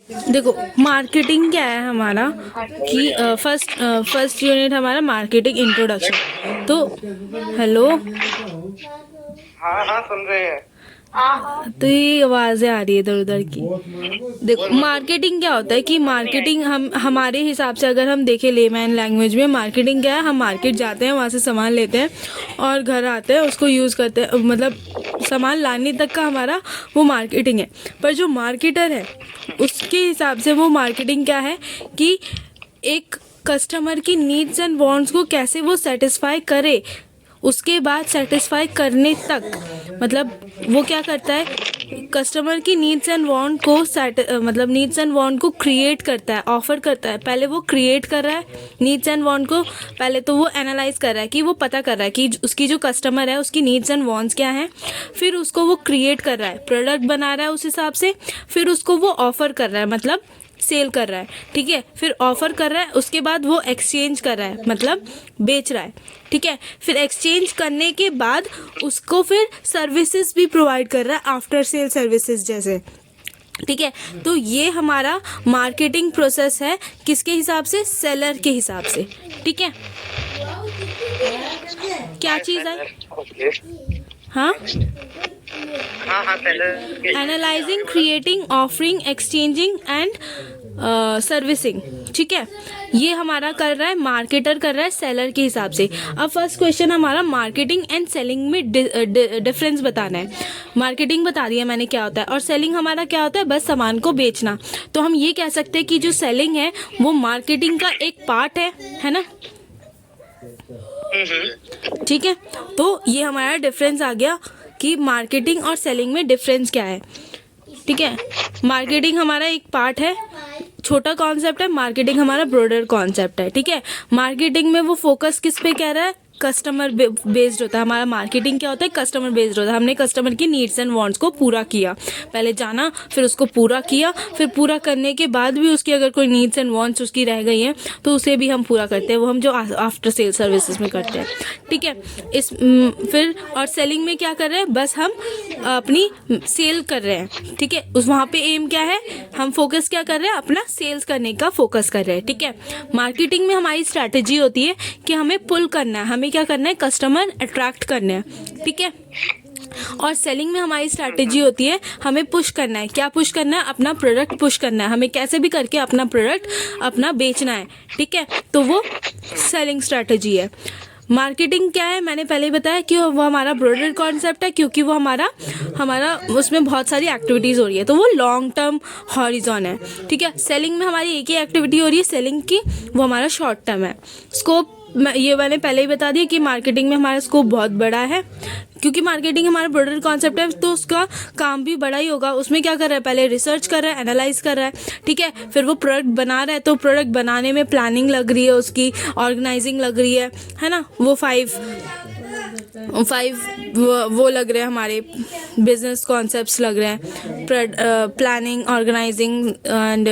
देखो मार्केटिंग क्या है हमारा कि फर्स्ट यूनिट हमारा मार्केटिंग इंट्रोडक्शन। तो हेलो, हाँ हाँ, सुन रहे हैं। तो ये आवाज़ें आ रही है इधर उधर की। देखो मार्केटिंग क्या होता है कि मार्केटिंग हम हमारे हिसाब से अगर हम देखें लेमैन लैंग्वेज में, मार्केटिंग क्या है, हम मार्केट जाते हैं, वहाँ से सामान लेते हैं और घर आते हैं, उसको यूज़ करते हैं, मतलब सामान लाने तक का हमारा वो मार्केटिंग है। पर जो मार्केटर है उसके हिसाब से वो मार्केटिंग क्या है कि एक कस्टमर की नीड्स एंड वांट्स को कैसे वो सेटिस्फाई करे, उसके बाद सेटिस्फाई करने तक, मतलब वो क्या करता है, कस्टमर की नीड्स एंड वांट को मतलब नीड्स एंड वांट को क्रिएट करता है, ऑफर करता है। पहले वो क्रिएट कर रहा है नीड्स एंड वांट को, पहले तो वो एनालाइज कर रहा है कि वो पता कर रहा है कि उसकी जो कस्टमर है उसकी नीड्स एंड वांट्स क्या हैं, फिर उसको वो क्रिएट कर रहा है, प्रोडक्ट बना रहा है उस हिसाब से, फिर उसको वो ऑफर कर रहा है, मतलब सेल कर रहा है, ठीक है। फिर ऑफर कर रहा है, उसके बाद वो एक्सचेंज कर रहा है, मतलब बेच रहा है, ठीक है। फिर एक्सचेंज करने के बाद उसको फिर सर्विसेज भी प्रोवाइड कर रहा है, आफ्टर सेल सर्विसेज जैसे, ठीक है। तो ये हमारा मार्केटिंग प्रोसेस है, किसके हिसाब से, सेलर के हिसाब से, ठीक है। क्या चीज़ है, ओके। हाँ, हाँ हाँ, पहले analysing, creating, offering, exchanging and servicing, ठीक है। ये हमारा कर रहा है मार्केटर, कर रहा है सेलर के हिसाब से। अब फर्स्ट क्वेश्चन हमारा मार्केटिंग एंड सेलिंग में डिफरेंस बताना है। मार्केटिंग बता दिया मैंने क्या होता है, और सेलिंग हमारा क्या होता है, बस सामान को बेचना। तो हम ये कह सकते हैं कि जो सेलिंग है वो मार्केटिंग का एक पार्ट है ना, ठीक है। तो ये हमारा डिफरेंस आ गया कि मार्केटिंग और सेलिंग में डिफरेंस क्या है, ठीक है। मार्केटिंग हमारा एक पार्ट है, छोटा कॉन्सेप्ट है, मार्केटिंग हमारा ब्रॉडर कॉन्सेप्ट है, ठीक है। मार्केटिंग में वो फोकस किस पे कह रहा है, कस्टमर बेस्ड होता है। हमारा मार्केटिंग क्या होता है, कस्टमर बेस्ड होता है। हमने कस्टमर की नीड्स एंड वांट्स को पूरा किया, पहले जाना, फिर उसको पूरा किया, फिर पूरा करने के बाद भी उसकी अगर कोई नीड्स एंड वांट्स उसकी रह गई हैं तो उसे भी हम पूरा करते हैं, वो हम जो आफ्टर सेल सर्विसेज में करते हैं, ठीक है। फिर और सेलिंग में क्या कर रहे हैं, बस हम अपनी सेल कर रहे हैं, ठीक है। उस वहाँ पे एम क्या है, हम फोकस क्या कर रहे हैं, अपना सेल्स करने का फोकस कर रहे हैं, ठीक है। मार्केटिंग में हमारी स्ट्रैटेजी होती है कि हमें पुल करना है, हमें क्या करना है, कस्टमर अट्रैक्ट करना है, ठीक है। और सेलिंग में हमारी स्ट्रैटेजी होती है हमें पुश करना है, क्या पुश करना है, अपना प्रोडक्ट पुश करना है, हमें कैसे भी करके अपना प्रोडक्ट अपना बेचना है, ठीक है। तो वो सेलिंग स्ट्रैटेजी है। मार्केटिंग क्या है, मैंने पहले ही बताया कि वो हमारा ब्रॉडर कॉन्सेप्ट है, क्योंकि वो हमारा हमारा उसमें बहुत सारी एक्टिविटीज़ हो रही है, तो वो लॉन्ग टर्म हॉरिजॉन है, ठीक है। सेलिंग में हमारी एक ही एक्टिविटी हो रही है सेलिंग की, वो हमारा शॉर्ट टर्म है। स्कोप ये मैंने पहले ही बता दिया कि मार्केटिंग में हमारा स्कोप बहुत बड़ा है, क्योंकि मार्केटिंग हमारा ब्रॉडर कॉन्सेप्ट है, तो उसका काम भी बड़ा ही होगा। उसमें क्या कर रहा है, पहले रिसर्च कर रहा है, एनालाइज कर रहा है, ठीक है। फिर वो प्रोडक्ट बना रहा है, तो प्रोडक्ट बनाने में प्लानिंग लग रही है, उसकी ऑर्गेनाइजिंग लग रही है ना। वो फाइव वो लग रहे हैं हमारे बिजनेस कॉन्सेप्ट्स लग रहे हैं, प्लानिंग, ऑर्गेनाइजिंग एंड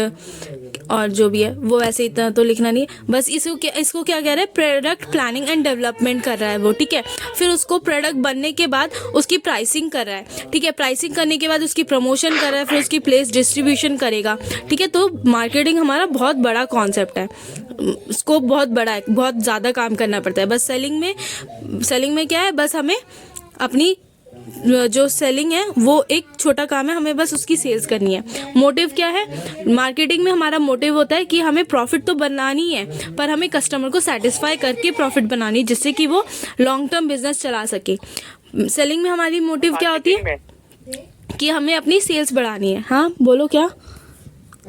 और जो भी है वो, वैसे इतना तो लिखना नहीं है, बस इसको क्या कह रहा है, प्रोडक्ट प्लानिंग एंड डेवलपमेंट कर रहा है वो, ठीक है। फिर उसको प्रोडक्ट बनने के बाद उसकी प्राइसिंग कर रहा है, ठीक है। प्राइसिंग करने के बाद उसकी प्रमोशन कर रहा है, फिर उसकी प्लेस डिस्ट्रीब्यूशन करेगा, ठीक है। तो मार्केटिंग हमारा बहुत बड़ा कॉन्सेप्ट है, स्कोप बहुत बड़ा है, बहुत ज़्यादा काम करना पड़ता है। बस सेलिंग में क्या है, बस हमें अपनी जो सेलिंग है वो एक छोटा काम है, हमें बस उसकी सेल्स करनी है। मोटिव क्या है, मार्केटिंग में हमारा मोटिव होता है कि हमें प्रॉफिट तो बनानी है, पर हमें कस्टमर को सेटिस्फाई करके प्रॉफिट बनानी है, जिससे कि वो लॉन्ग टर्म बिजनेस चला सके। सेलिंग में हमारी मोटिव क्या होती है कि हमें अपनी सेल्स बढ़ानी है। हाँ बोलो क्या।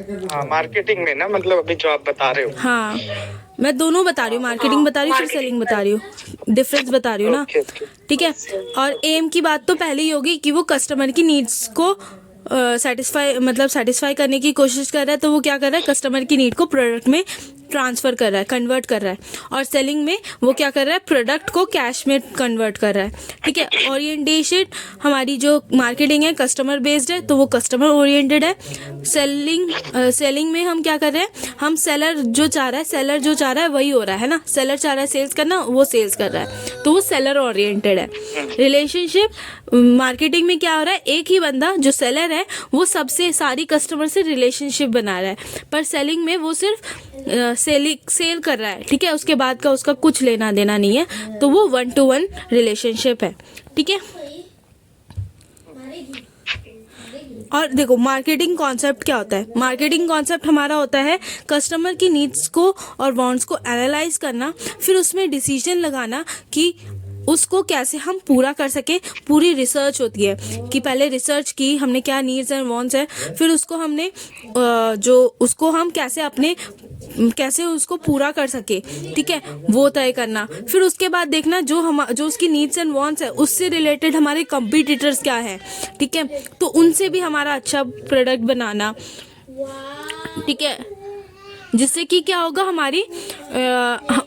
हाँ, मार्केटिंग में ना, मतलब अभी जो आप बता रहे हो। हाँ मैं दोनों बता रही हूँ, मार्केटिंग बता रही हूँ, फिर सेलिंग बता रही हूँ, डिफरेंस बता रही हूँ ना, ठीक है। और एम की बात तो पहले ही होगी कि वो कस्टमर की नीड्स को सेटिस्फाई करने की कोशिश कर रहा है, तो वो क्या कर रहा है, कस्टमर की नीड को प्रोडक्ट में ट्रांसफ़र कर रहा है, कन्वर्ट कर रहा है, और सेलिंग में वो क्या कर रहा है, प्रोडक्ट को कैश में कन्वर्ट कर रहा है, ठीक है। ओरिएंटेशन हमारी जो मार्केटिंग है कस्टमर बेस्ड है, तो वो कस्टमर ओरिएंटेड है। सेलिंग में हम क्या कर रहे हैं, हम सेलर जो चाह रहा है वही हो रहा है ना, सेलर चाह रहा है सेल्स करना, वो सेल्स कर रहा है, तो वो सेलर ओरिएंटेड है। रिलेशनशिप मार्केटिंग में क्या हो रहा है, एक ही बंदा जो सेलर है वो सबसे सारी कस्टमर से रिलेशनशिप बना रहा है, पर सेलिंग में वो सिर्फ सेल कर रहा है, ठीक है, उसके बाद का उसका कुछ लेना देना नहीं है, तो वो 1-to-1 रिलेशनशिप है, ठीक है। और देखो मार्केटिंग कॉन्सेप्ट क्या होता है, मार्केटिंग कॉन्सेप्ट हमारा होता है कस्टमर की नीड्स को और वांट्स को एनालाइज करना, फिर उसमें डिसीजन लगाना कि उसको कैसे हम पूरा कर सके। पूरी रिसर्च होती है कि पहले रिसर्च की हमने, क्या नीड्स एंड वांट्स है, फिर उसको हमने जो उसको हम कैसे उसको पूरा कर सके, ठीक है, वो तय करना। फिर उसके बाद देखना जो उसकी नीड्स एंड वांट्स है उससे रिलेटेड हमारे कंपटीटर्स क्या हैं, ठीक है, तो उनसे भी हमारा अच्छा प्रोडक्ट बनाना, ठीक है, जिससे कि क्या होगा, हमारी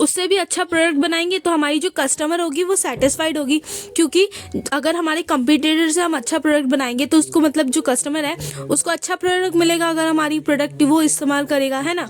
उससे भी अच्छा प्रोडक्ट बनाएंगे तो हमारी जो कस्टमर होगी वो सेटिस्फाइड होगी, क्योंकि अगर हमारे कंपटीटर से हम अच्छा प्रोडक्ट बनाएंगे तो उसको मतलब जो कस्टमर है उसको अच्छा प्रोडक्ट मिलेगा अगर हमारी प्रोडक्ट वो इस्तेमाल करेगा, है ना।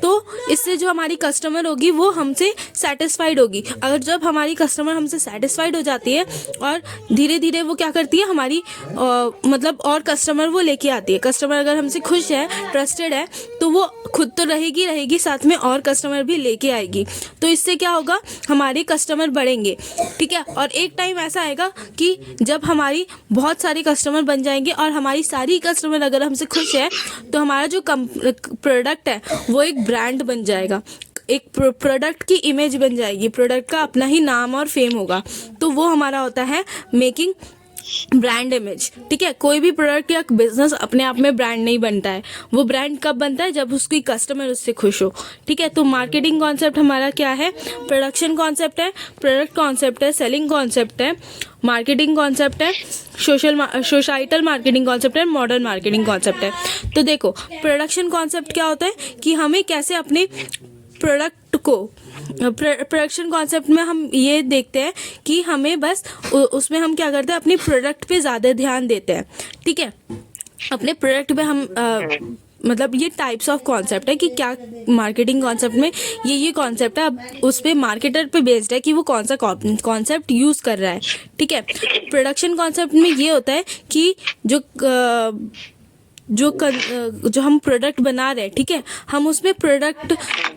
तो इससे जो हमारी कस्टमर होगी वो हमसे सेटिस्फाइड होगी। अगर जब हमारी कस्टमर हमसे सेटिस्फाइड हो जाती है और धीरे धीरे वो क्या करती है, हमारी मतलब और कस्टमर वो लेके आती है। कस्टमर अगर हमसे खुश है, ट्रस्टेड है, तो वो खुद तो रहेगी साथ में और कस्टमर भी लेके आएगी, तो इससे क्या होगा, हमारे कस्टमर बढ़ेंगे, ठीक है। और एक टाइम ऐसा आएगा कि जब हमारी बहुत सारे कस्टमर बन जाएंगे और हमारी सारी कस्टमर अगर हमसे खुश है तो हमारा जो प्रोडक्ट है वो एक ब्रांड बन जाएगा, एक प्रोडक्ट की इमेज बन जाएगी, प्रोडक्ट का अपना ही नाम और फेम होगा, तो वो हमारा होता है मेकिंग ब्रांड इमेज, ठीक है। कोई भी प्रोडक्ट या बिजनेस अपने आप में ब्रांड नहीं बनता है, वो ब्रांड कब बनता है, जब उसकी कस्टमर उससे खुश हो, ठीक है। तो मार्केटिंग कॉन्सेप्ट हमारा क्या है, प्रोडक्शन कॉन्सेप्ट है, प्रोडक्ट कॉन्सेप्ट है, सेलिंग कॉन्सेप्ट है, मार्केटिंग कॉन्सेप्ट है, सोसाइटल मार्केटिंग कॉन्सेप्ट है, मॉडर्न मार्केटिंग कॉन्सेप्ट है। तो देखो प्रोडक्शन कॉन्सेप्ट क्या होता है कि हमें कैसे अपने प्रोडक्ट को, प्रोडक्शन कॉन्सेप्ट में हम ये देखते हैं कि हमें बस उसमें हम क्या करते हैं, अपनी प्रोडक्ट पे ज़्यादा ध्यान देते हैं, ठीक है। अपने प्रोडक्ट पे हम मतलब ये टाइप्स ऑफ कॉन्सेप्ट है कि क्या मार्केटिंग कॉन्सेप्ट में ये कॉन्सेप्ट है, अब उस पर मार्केटर पे बेस्ड है कि वो कौन सा कॉन्सेप्ट यूज़ कर रहा है, ठीक है। प्रोडक्शन कॉन्सेप्ट में ये होता है कि जो हम प्रोडक्ट बना रहे हैं, ठीक है, हम उसमें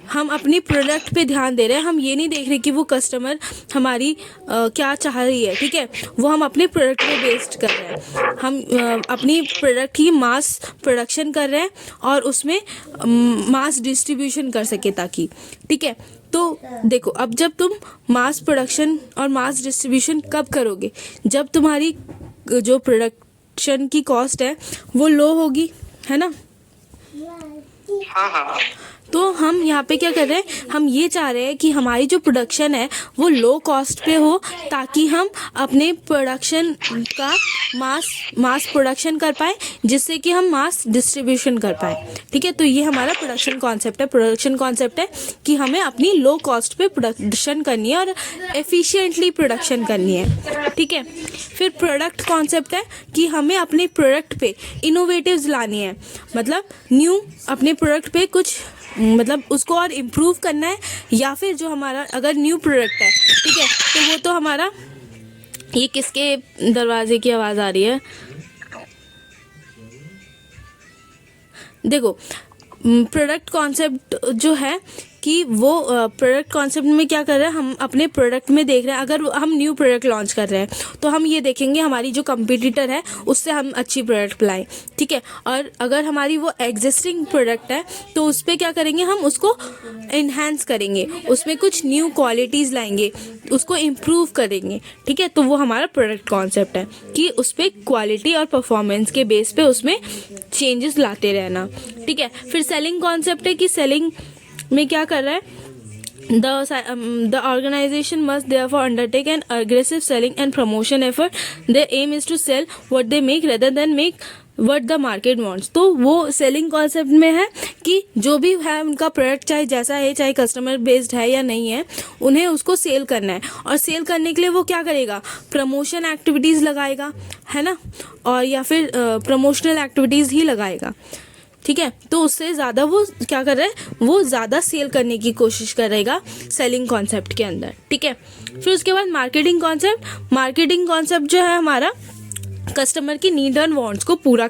हम अपनी प्रोडक्ट पे ध्यान दे रहे हैं, हम ये नहीं देख रहे कि वो कस्टमर हमारी क्या चाह रही है, ठीक है, वो हम अपने प्रोडक्ट पे बेस्ड कर रहे हैं। हम अपनी प्रोडक्ट की मास प्रोडक्शन कर रहे हैं और उसमें मास डिस्ट्रीब्यूशन कर सके ताकि, ठीक है। तो देखो अब जब तुम मास प्रोडक्शन और मास डिस्ट्रीब्यूशन कब करोगे, जब तुम्हारी जो प्रोडक्शन की कॉस्ट है वो लो होगी, है ना। हाँ। तो हम यहाँ पे क्या कर रहे हैं, हम ये चाह रहे हैं कि हमारी जो प्रोडक्शन है वो लो कॉस्ट पे हो ताकि हम अपने प्रोडक्शन का मास प्रोडक्शन कर पाए, जिससे कि हम मास डिस्ट्रीब्यूशन कर पाए, ठीक है। तो ये हमारा प्रोडक्शन कॉन्सेप्ट है। प्रोडक्शन कॉन्सेप्ट है कि हमें अपनी लो कॉस्ट पे प्रोडक्शन करनी है और एफिशिएंटली प्रोडक्शन करनी है, ठीक है। फिर प्रोडक्ट कॉन्सेप्ट है कि हमें अपने प्रोडक्ट पे इनोवेटिव्स लानी है, मतलब न्यू अपने प्रोडक्ट पे कुछ मतलब उसको और इम्प्रूव करना है, या फिर जो हमारा अगर न्यू प्रोडक्ट है, ठीक है, तो वो तो हमारा, ये किसके दरवाजे की आवाज़ आ रही है, देखो प्रोडक्ट कॉन्सेप्ट जो है कि वो प्रोडक्ट कॉन्सेप्ट में क्या कर रहे हैं, हम अपने प्रोडक्ट में देख रहे हैं, अगर हम न्यू प्रोडक्ट लॉन्च कर रहे हैं तो हम ये देखेंगे हमारी जो कंपटीटर है उससे हम अच्छी प्रोडक्ट लाएं, ठीक है। और अगर हमारी वो एग्जिस्टिंग प्रोडक्ट है तो उस पर क्या करेंगे, हम उसको इन्हेंस करेंगे, उसमें कुछ न्यू क्वालिटीज़ लाएंगे, उसको इम्प्रूव करेंगे, ठीक है। तो वो हमारा प्रोडक्ट कॉन्सेप्ट है कि उस पर क्वालिटी और परफॉर्मेंस के बेस पे उसमें चेंजेस लाते रहना, ठीक है। फिर सेलिंग कॉन्सेप्ट है कि सेलिंग में क्या कर रहा है The organization must therefore undertake an aggressive selling and promotion effort. Their aim is to sell what they make rather than make what the market wants. तो वो सेलिंग कॉन्सेप्ट में है कि जो भी है उनका प्रोडक्ट चाहे जैसा है, चाहे कस्टमर बेस्ड है या नहीं है, उन्हें उसको सेल करना है. और सेल करने के लिए वो क्या करेगा, प्रमोशन एक्टिविटीज़ लगाएगा, है ना, और या फिर प्रमोशनल एक्टिविटीज़ ही लगाएगा. ठीक है, तो उससे ज़्यादा वो क्या कर रहा है, वो ज़्यादा सेल करने की कोशिश करेगा सेलिंग कॉन्सेप्ट के अंदर. ठीक है, फिर उसके बाद मार्केटिंग कॉन्सेप्ट जो है हमारा कस्टमर की नीड एंड वांट्स को पूरा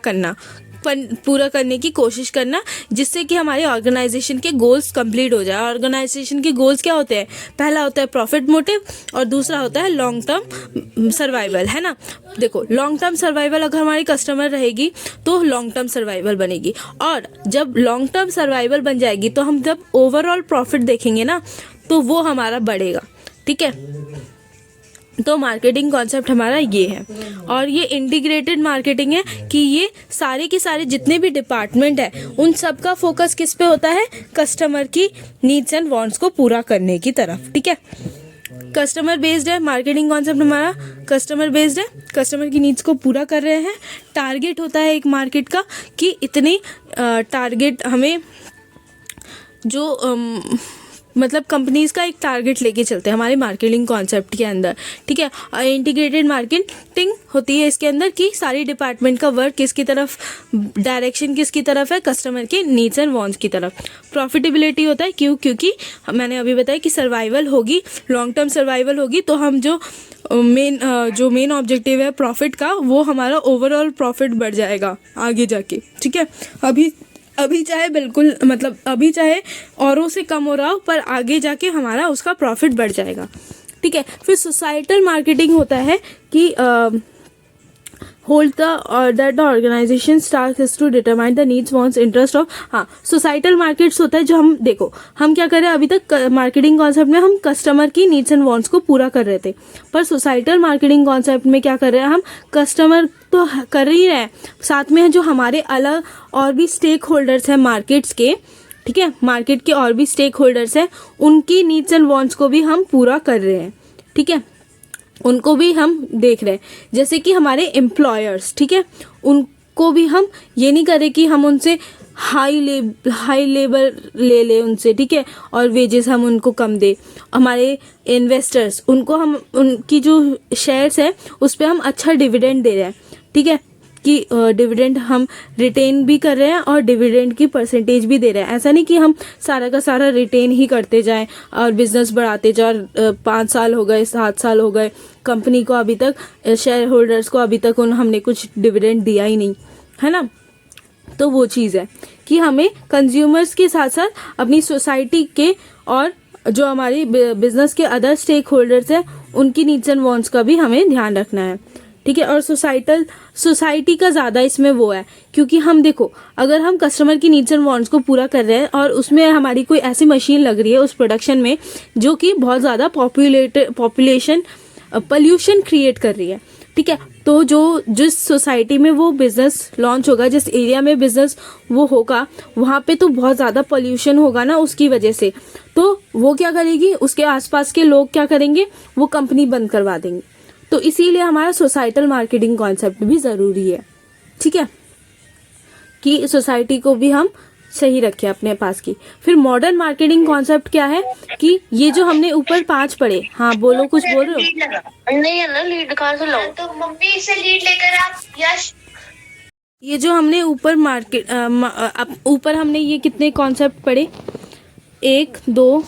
करने की कोशिश करना, जिससे कि हमारे ऑर्गेनाइजेशन के गोल्स कंप्लीट हो जाए. ऑर्गेनाइजेशन के गोल्स क्या होते हैं, पहला होता है प्रॉफिट मोटिव और दूसरा होता है लॉन्ग टर्म सर्वाइवल, है ना. देखो, लॉन्ग टर्म सर्वाइवल अगर हमारी कस्टमर रहेगी तो लॉन्ग टर्म सर्वाइवल बनेगी, और जब लॉन्ग टर्म सर्वाइवल बन जाएगी तो हम जब ओवरऑल प्रॉफिट देखेंगे ना, तो वो हमारा बढ़ेगा. ठीक है, तो मार्केटिंग कॉन्सेप्ट हमारा ये है, और ये इंटीग्रेटेड मार्केटिंग है कि ये सारे के सारे जितने भी डिपार्टमेंट है उन सब का फोकस किस पे होता है, कस्टमर की नीड्स एंड वांट्स को पूरा करने की तरफ. ठीक है, कस्टमर बेस्ड है मार्केटिंग कॉन्सेप्ट हमारा, कस्टमर बेस्ड है, कस्टमर की नीड्स को पूरा कर रहे हैं. टारगेट होता है एक मार्केट का कि इतने टारगेट हमें जो मतलब कंपनीज का एक टारगेट लेके चलते हैं हमारे मार्केटिंग कॉन्सेप्ट के अंदर. ठीक है, इंटीग्रेटेड मार्केटिंग होती है इसके अंदर कि सारी डिपार्टमेंट का वर्क किसकी तरफ, डायरेक्शन किसकी तरफ है, कस्टमर के नीड्स एंड वांट्स की तरफ. प्रॉफिटेबिलिटी होता है क्योंकि मैंने अभी बताया कि सर्वाइवल होगी, लॉन्ग टर्म सर्वाइवल होगी, तो हम जो मेन ऑब्जेक्टिव है प्रॉफिट का, वो हमारा ओवरऑल प्रॉफिट बढ़ जाएगा आगे जाके. ठीक है, अभी चाहे बिल्कुल मतलब अभी चाहे औरों से कम हो रहा हो, पर आगे जाके हमारा उसका प्रॉफिट बढ़ जाएगा. ठीक है, फिर सोसाइटल मार्केटिंग होता है कि hold that the organisation task is to determine the needs wants interest of. हाँ, सोसाइटल मार्केट्स होता है जो हम क्या कर रहे हैं, अभी तक मार्केटिंग कॉन्सेप्ट में हम कस्टमर की नीड्स एंड वांट्स को पूरा कर रहे थे, पर सोसाइटल मार्केटिंग कॉन्सेप्ट में क्या कर रहे हैं, हम कस्टमर तो कर ही रहे हैं, साथ में जो हमारे अलग और भी स्टेक होल्डर्स हैं मार्केट्स के. ठीक है, मार्केट के और भी स्टेक होल्डर्स हैं, उनकी नीड्स एंड वांट्स को भी हम पूरा कर रहे हैं. ठीक है, उनको भी हम देख रहे हैं, जैसे कि हमारे एम्प्लॉयर्स. ठीक है, उनको भी हम ये नहीं करें कि हम उनसे हाई लेबर ले लें उनसे. ठीक है, और वेजेस हम उनको कम दे. हमारे इन्वेस्टर्स, उनको हम उनकी जो शेयर्स है उस पर हम अच्छा डिविडेंड दे रहे हैं. ठीक है, कि डिविडेंड हम रिटेन भी कर रहे हैं और डिविडेंड की परसेंटेज भी दे रहे हैं. ऐसा नहीं कि हम सारा का सारा रिटेन ही करते जाएं और बिजनेस बढ़ाते जाएं. 5 साल हो गए, 7 साल हो गए, कंपनी को अभी तक, शेयर होल्डर्स को अभी तक हमने कुछ डिविडेंड दिया ही नहीं, है ना. तो वो चीज़ है कि हमें कंज्यूमर्स के साथ साथ अपनी सोसाइटी के और जो हमारी बिजनेस के अदर स्टेक होल्डर्स हैं उनकी नीड्स एंड वांट्स का भी हमें ध्यान रखना है. ठीक है, और सोसाइटी का ज़्यादा इसमें वो है, क्योंकि हम देखो, अगर हम कस्टमर की नीड्स एंड वांट्स को पूरा कर रहे हैं और उसमें हमारी कोई ऐसी मशीन लग रही है उस प्रोडक्शन में जो कि बहुत ज़्यादा पॉल्यूशन क्रिएट कर रही है. ठीक है, तो जिस सोसाइटी में वो बिज़नेस लॉन्च होगा, जिस एरिया में बिज़नेस वो होगा, वहाँ पे तो बहुत ज़्यादा पॉल्यूशन होगा ना उसकी वजह से. तो वो क्या करेगी, उसके आसपास के लोग क्या करेंगे, वो कंपनी बंद करवा देंगे. तो इसीलिए हमारा सोसाइटल मार्केटिंग कॉन्सेप्ट भी ज़रूरी है. ठीक है, कि सोसाइटी को भी हम सही रखें अपने पास की. फिर मॉडर्न मार्केटिंग कॉन्सेप्ट क्या है कि ये जो हमने ऊपर 5 पढ़े. हाँ बोलो, कुछ बोल रहे हो? नहीं है ना, लीड कहाँ से लाऊं? तो मम्मी से लीड लेकर आप यश. ये जो हमने ऊपर हमने ये कितने कॉन्सेप्ट पढ़े, 1 2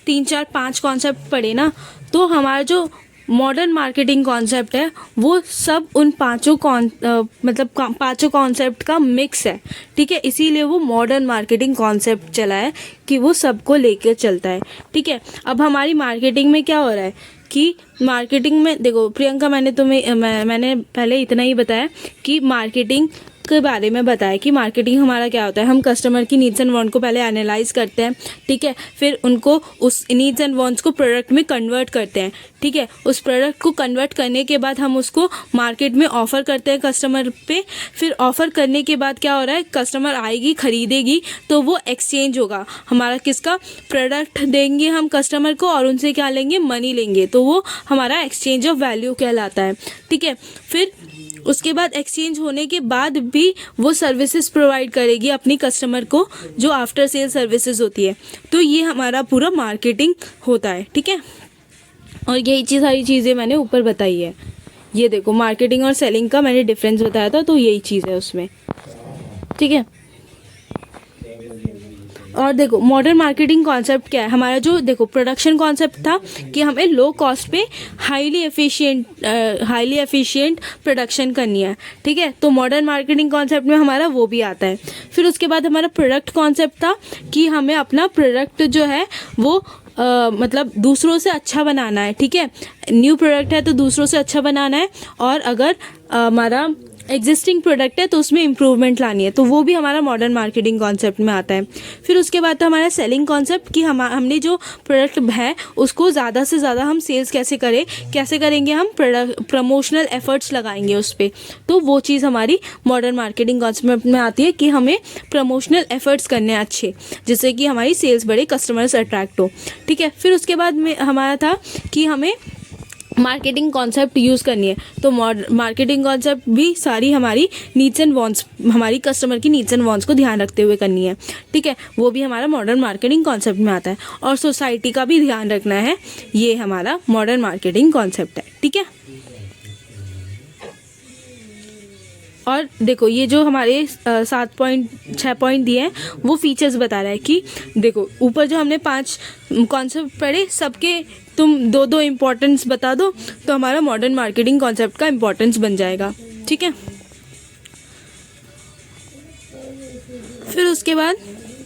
3 4 5 कॉन्सेप्ट पढ़े ना. तो हमारा जो मॉडर्न मार्केटिंग कॉन्सेप्ट है वो सब उन पांचों कॉन्सेप्ट का मिक्स है. ठीक है, इसीलिए वो मॉडर्न मार्केटिंग कॉन्सेप्ट चला है कि वो सबको लेकर चलता है. ठीक है, अब हमारी मार्केटिंग में क्या हो रहा है कि मार्केटिंग में देखो प्रियंका, मैंने पहले इतना ही बताया कि मार्केटिंग के बारे में बताया कि मार्केटिंग हमारा क्या होता है। हम कस्टमर की नीड्स एंड वांट को पहले एनालाइज करते हैं, ठीक है, फिर उनको उस नीड्स एंड वांट्स को प्रोडक्ट में कन्वर्ट करते हैं, ठीक है। उस प्रोडक्ट को कन्वर्ट करने के बाद हम उसको मार्केट में ऑफ़र करते हैं कस्टमर पे। फिर ऑफ़र करने के बाद क्या हो रहा है, कस्टमर आएगी, ख़रीदेगी, तो वो एक्सचेंज होगा हमारा, किसका, प्रोडक्ट देंगे हम कस्टमर को और उनसे क्या लेंगे, मनी लेंगे, तो वो हमारा एक्सचेंज ऑफ वैल्यू कहलाता है, ठीक है। फिर उसके बाद एक्सचेंज होने के बाद भी वो सर्विसेज प्रोवाइड करेगी अपनी कस्टमर को, जो आफ्टर सेल सर्विसेज होती है। तो ये हमारा पूरा मार्केटिंग होता है, ठीक है। और यही सारी चीज़ें मैंने ऊपर बताई है। ये देखो मार्केटिंग और सेलिंग का मैंने डिफरेंस बताया था, तो यही चीज़ है उसमें, ठीक है। और देखो मॉडर्न मार्केटिंग कॉन्सेप्ट क्या है हमारा, जो देखो प्रोडक्शन कॉन्सेप्ट था कि हमें लो कॉस्ट पे हाईली एफिशिएंट प्रोडक्शन करनी है, ठीक है। तो मॉडर्न मार्केटिंग कॉन्सेप्ट में हमारा वो भी आता है। फिर उसके बाद हमारा प्रोडक्ट कॉन्सेप्ट था कि हमें अपना प्रोडक्ट जो है वो मतलब दूसरों से अच्छा बनाना है, ठीक है। न्यू प्रोडक्ट है तो दूसरों से अच्छा बनाना है, और अगर हमारा एग्जिस्टिंग प्रोडक्ट है तो उसमें इम्प्रूवमेंट लानी है, तो वो भी हमारा मॉडर्न मार्केटिंग कॉन्सेप्ट में आता है। फिर उसके बाद तो हमारा सेलिंग कॉन्सेप्ट कि हमने जो प्रोडक्ट है उसको ज़्यादा से ज़्यादा हम सेल्स कैसे करेंगे, हम प्रमोशनल एफर्ट्स लगाएंगे उस पर, तो वो चीज़ हमारी मॉडर्न मार्केटिंग कॉन्सेप्ट में आती है कि हमें प्रमोशनल एफर्ट्स करने हैं अच्छे, जिससे कि हमारी सेल्स बढ़े, कस्टमर्स अट्रैक्ट हो, ठीक है। फिर उसके बाद में हमारा था कि हमें मार्केटिंग कॉन्सेप्ट यूज़ करनी है, तो मार्केटिंग कॉन्सेप्ट भी सारी हमारी नीड्स एंड वांट्स, हमारी कस्टमर की नीड्स एंड वांट्स को ध्यान रखते हुए करनी है, ठीक है। वो भी हमारा मॉडर्न मार्केटिंग कॉन्सेप्ट में आता है। और सोसाइटी का भी ध्यान रखना है, ये हमारा मॉडर्न मार्केटिंग कॉन्सेप्ट है, ठीक है। और देखो ये जो हमारे 6 पॉइंट दिए हैं वो फीचर्स बता रहा है कि देखो ऊपर जो हमने 5 कॉन्सेप्ट पढ़े, सबके तुम 2 इम्पोर्टेंस बता दो, तो हमारा मॉडर्न मार्केटिंग कॉन्सेप्ट का इम्पोर्टेंस बन जाएगा, ठीक है। फिर उसके बाद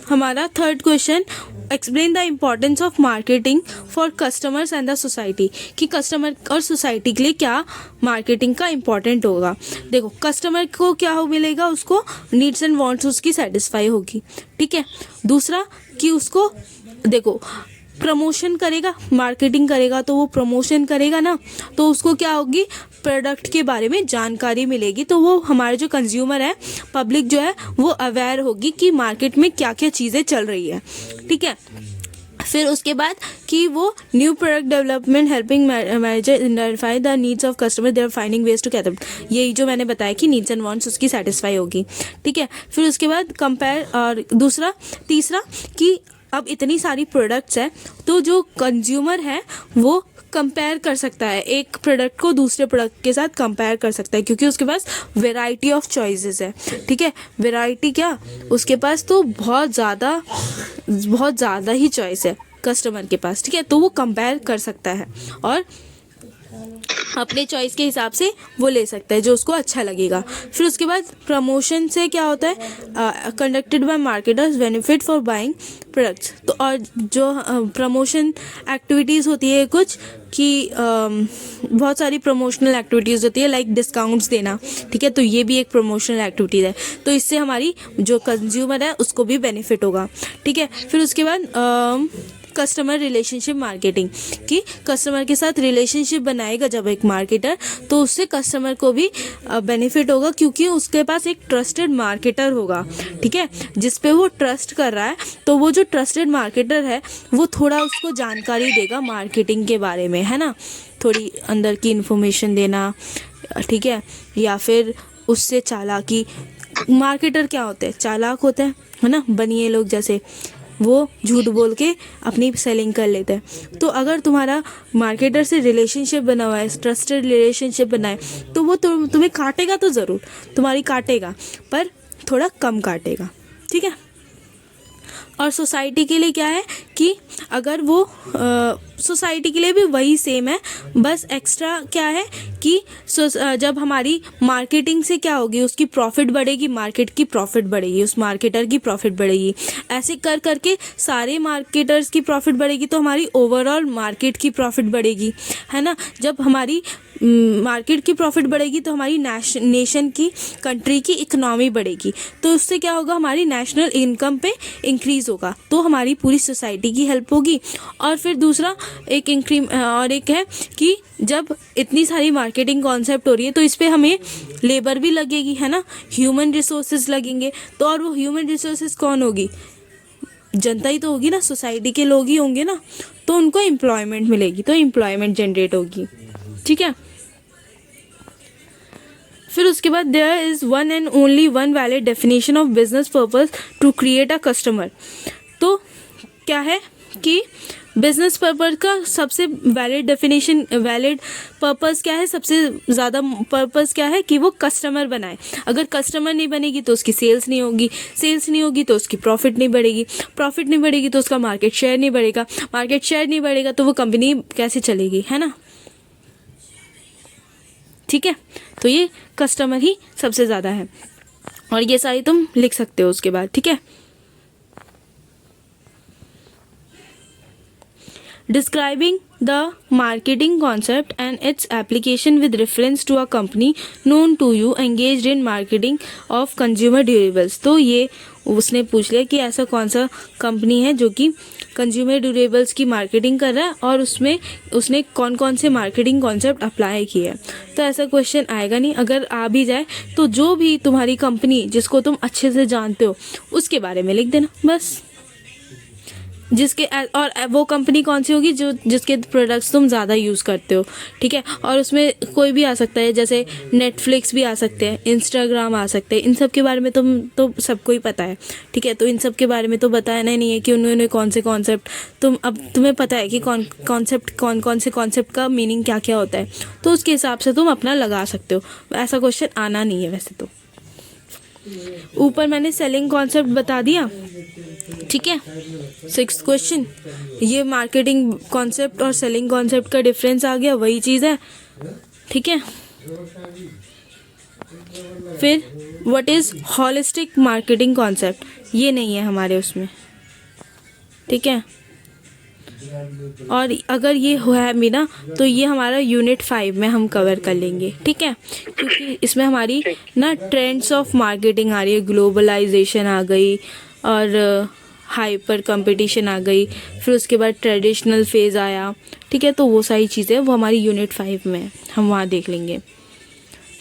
हमारा 3rd question, explain the importance of marketing for customers and the society, कि कस्टमर और सोसाइटी के लिए क्या मार्केटिंग का इम्पोर्टेंट होगा। देखो कस्टमर को क्या हो मिलेगा, उसको नीड्स एंड वांट्स उसकी सेटिस्फाई होगी, ठीक है। दूसरा कि उसको देखो प्रमोशन करेगा, मार्केटिंग करेगा तो वो प्रमोशन करेगा ना, तो उसको क्या होगी, प्रोडक्ट के बारे में जानकारी मिलेगी, तो वो हमारे जो कंज्यूमर है, पब्लिक जो है, वो अवेयर होगी कि मार्केट में क्या क्या चीज़ें चल रही है, ठीक है। फिर उसके बाद कि वो new product development helping manager identify the needs of customer, they are finding ways to cater, यही जो मैंने बताया कि नीड्स एंड वांट्स उसकी सेटिस्फाई होगी, ठीक है। फिर उसके बाद कंपेयर, और तीसरा कि अब इतनी सारी प्रोडक्ट्स हैं, तो जो कंज्यूमर है वो कंपेयर कर सकता है, एक प्रोडक्ट को दूसरे प्रोडक्ट के साथ कंपेयर कर सकता है, क्योंकि उसके पास वैरायटी ऑफ चॉइसेस है, ठीक है। वैरायटी क्या, उसके पास तो बहुत ज़्यादा ही चॉइस है कस्टमर के पास, ठीक है। तो वो कंपेयर कर सकता है और अपने चॉइस के हिसाब से वो ले सकता है जो उसको अच्छा लगेगा। फिर उसके बाद प्रमोशन से क्या होता है, conducted by marketers benefit for buying products, तो और जो प्रमोशन एक्टिविटीज़ होती है कुछ कि बहुत सारी प्रमोशनल एक्टिविटीज़ होती है, लाइक डिस्काउंट्स देना, ठीक है। तो ये भी एक प्रमोशनल एक्टिविटीज़ है, तो इससे हमारी जो कंज्यूमर है उसको भी बेनिफिट होगा, ठीक है। फिर उसके बाद कस्टमर रिलेशनशिप मार्केटिंग, कि कस्टमर के साथ रिलेशनशिप बनाएगा जब एक मार्केटर, तो उससे कस्टमर को भी बेनिफिट होगा, क्योंकि उसके पास एक ट्रस्टेड मार्केटर होगा, ठीक है, जिस पे वो ट्रस्ट कर रहा है। तो वो जो ट्रस्टेड मार्केटर है वो थोड़ा उसको जानकारी देगा मार्केटिंग के बारे में, है ना, थोड़ी अंदर की इन्फॉर्मेशन देना, ठीक है। या फिर उससे चालाकी, मार्केटर क्या होते हैं, चालाक होते हैं, है ना, बनिए लोग जैसे, वो झूठ बोल के अपनी सेलिंग कर लेते हैं। तो अगर तुम्हारा मार्केटर से रिलेशनशिप बना हुआ है, ट्रस्टेड रिलेशनशिप बना है, तो वो तुम्हें काटेगा तो ज़रूर, तुम्हारी काटेगा, पर थोड़ा कम काटेगा, ठीक है। और सोसाइटी के लिए क्या है कि अगर वो सोसाइटी के लिए भी वही सेम है, बस एक्स्ट्रा क्या है कि जब हमारी मार्केटिंग से क्या होगी, उसकी प्रॉफिट बढ़ेगी, मार्केट की प्रॉफिट बढ़ेगी, उस मार्केटर की प्रॉफिट बढ़ेगी, ऐसे कर करके सारे मार्केटर्स की प्रॉफिट बढ़ेगी तो हमारी ओवरऑल मार्केट की प्रॉफिट बढ़ेगी, है ना। जब हमारी मार्केट की प्रॉफिट बढ़ेगी तो हमारी नेशन की, कंट्री की इकोनॉमी बढ़ेगी, तो उससे क्या होगा, हमारी नेशनल इनकम पे इंक्रीज़ होगा, तो हमारी पूरी सोसाइटी की हेल्प होगी। और फिर दूसरा एक है कि जब इतनी सारी मार्केटिंग कॉन्सेप्ट हो रही है तो इस पर हमें लेबर भी लगेगी, है ना, ह्यूमन रिसोर्सेज लगेंगे, तो और वो ह्यूमन रिसोर्सेज कौन होगी, जनता ही तो होगी ना, सोसाइटी के लोग ही होंगे ना, तो उनको एम्प्लॉयमेंट मिलेगी, तो एम्प्लॉयमेंट जनरेट होगी, ठीक है। फिर उसके बाद there is one and only one valid definition of business purpose to create a customer. तो क्या है कि बिजनेस पर्पस का सबसे वैलिड पर्पस क्या है, सबसे ज़्यादा पर्पस क्या है कि वो कस्टमर बनाए। अगर कस्टमर नहीं बनेगी तो उसकी सेल्स नहीं होगी, सेल्स नहीं होगी तो उसकी प्रॉफिट नहीं बढ़ेगी, प्रॉफिट नहीं बढ़ेगी तो उसका मार्केट शेयर नहीं बढ़ेगा, मार्केट शेयर नहीं बढ़ेगा तो वो कंपनी कैसे चलेगी, है ना, ठीक है। तो ये कस्टमर ही सबसे ज़्यादा है, और ये सारी तुम लिख सकते हो उसके बाद, ठीक है। Describing the marketing concept and its application with reference to a company known to you engaged in marketing of consumer durables। तो ये उसने पूछ लिया कि ऐसा कौन सा कंपनी है जो कि कंज्यूमर ड्यूरेबल्स की मार्केटिंग कर रहा है और उसमें उसने कौन कौन से मार्केटिंग कॉन्सेप्ट अप्लाई किए हैं। तो ऐसा क्वेश्चन आएगा नहीं, अगर आ भी जाए तो जो भी तुम्हारी कंपनी जिसको तुम अच्छे से जानते हो उसके बारे में लिख देना बस, जिसके, और वो कंपनी कौन सी होगी जो जिसके प्रोडक्ट्स तुम ज़्यादा यूज़ करते हो, ठीक है। और उसमें कोई भी आ सकता है, जैसे नेटफ्लिक्स भी आ सकते हैं, इंस्टाग्राम आ सकते हैं, इन सब के बारे में तुम तो सबको ही पता है, ठीक है। तो इन सब के बारे में तो बताना नहीं है कि उन्होंने कौन से कॉन्सेप्ट, तुम्हें पता है कि कौन से कॉन्सेप्ट का मीनिंग क्या क्या होता है, तो उसके हिसाब से तुम अपना लगा सकते हो। ऐसा क्वेश्चन आना नहीं है वैसे तो। ऊपर मैंने सेलिंग कॉन्सेप्ट बता दिया, ठीक है। 6th क्वेश्चन, ये मार्केटिंग कॉन्सेप्ट और सेलिंग कॉन्सेप्ट का डिफरेंस आ गया, वही चीज़ है, ठीक है। फिर what is holistic marketing concept, ये नहीं है हमारे उसमें, ठीक है। और अगर ये है मीना तो ये हमारा यूनिट 5 में हम कवर कर लेंगे, ठीक है, क्योंकि इसमें हमारी ना ट्रेंड्स ऑफ मार्केटिंग आ रही है, ग्लोबलाइजेशन आ गई और हाइपर कंपटीशन आ गई, फिर उसके बाद ट्रेडिशनल फेज़ आया, ठीक है। तो वो सारी चीज़ें वो हमारी यूनिट 5 में है, हम वहाँ देख लेंगे,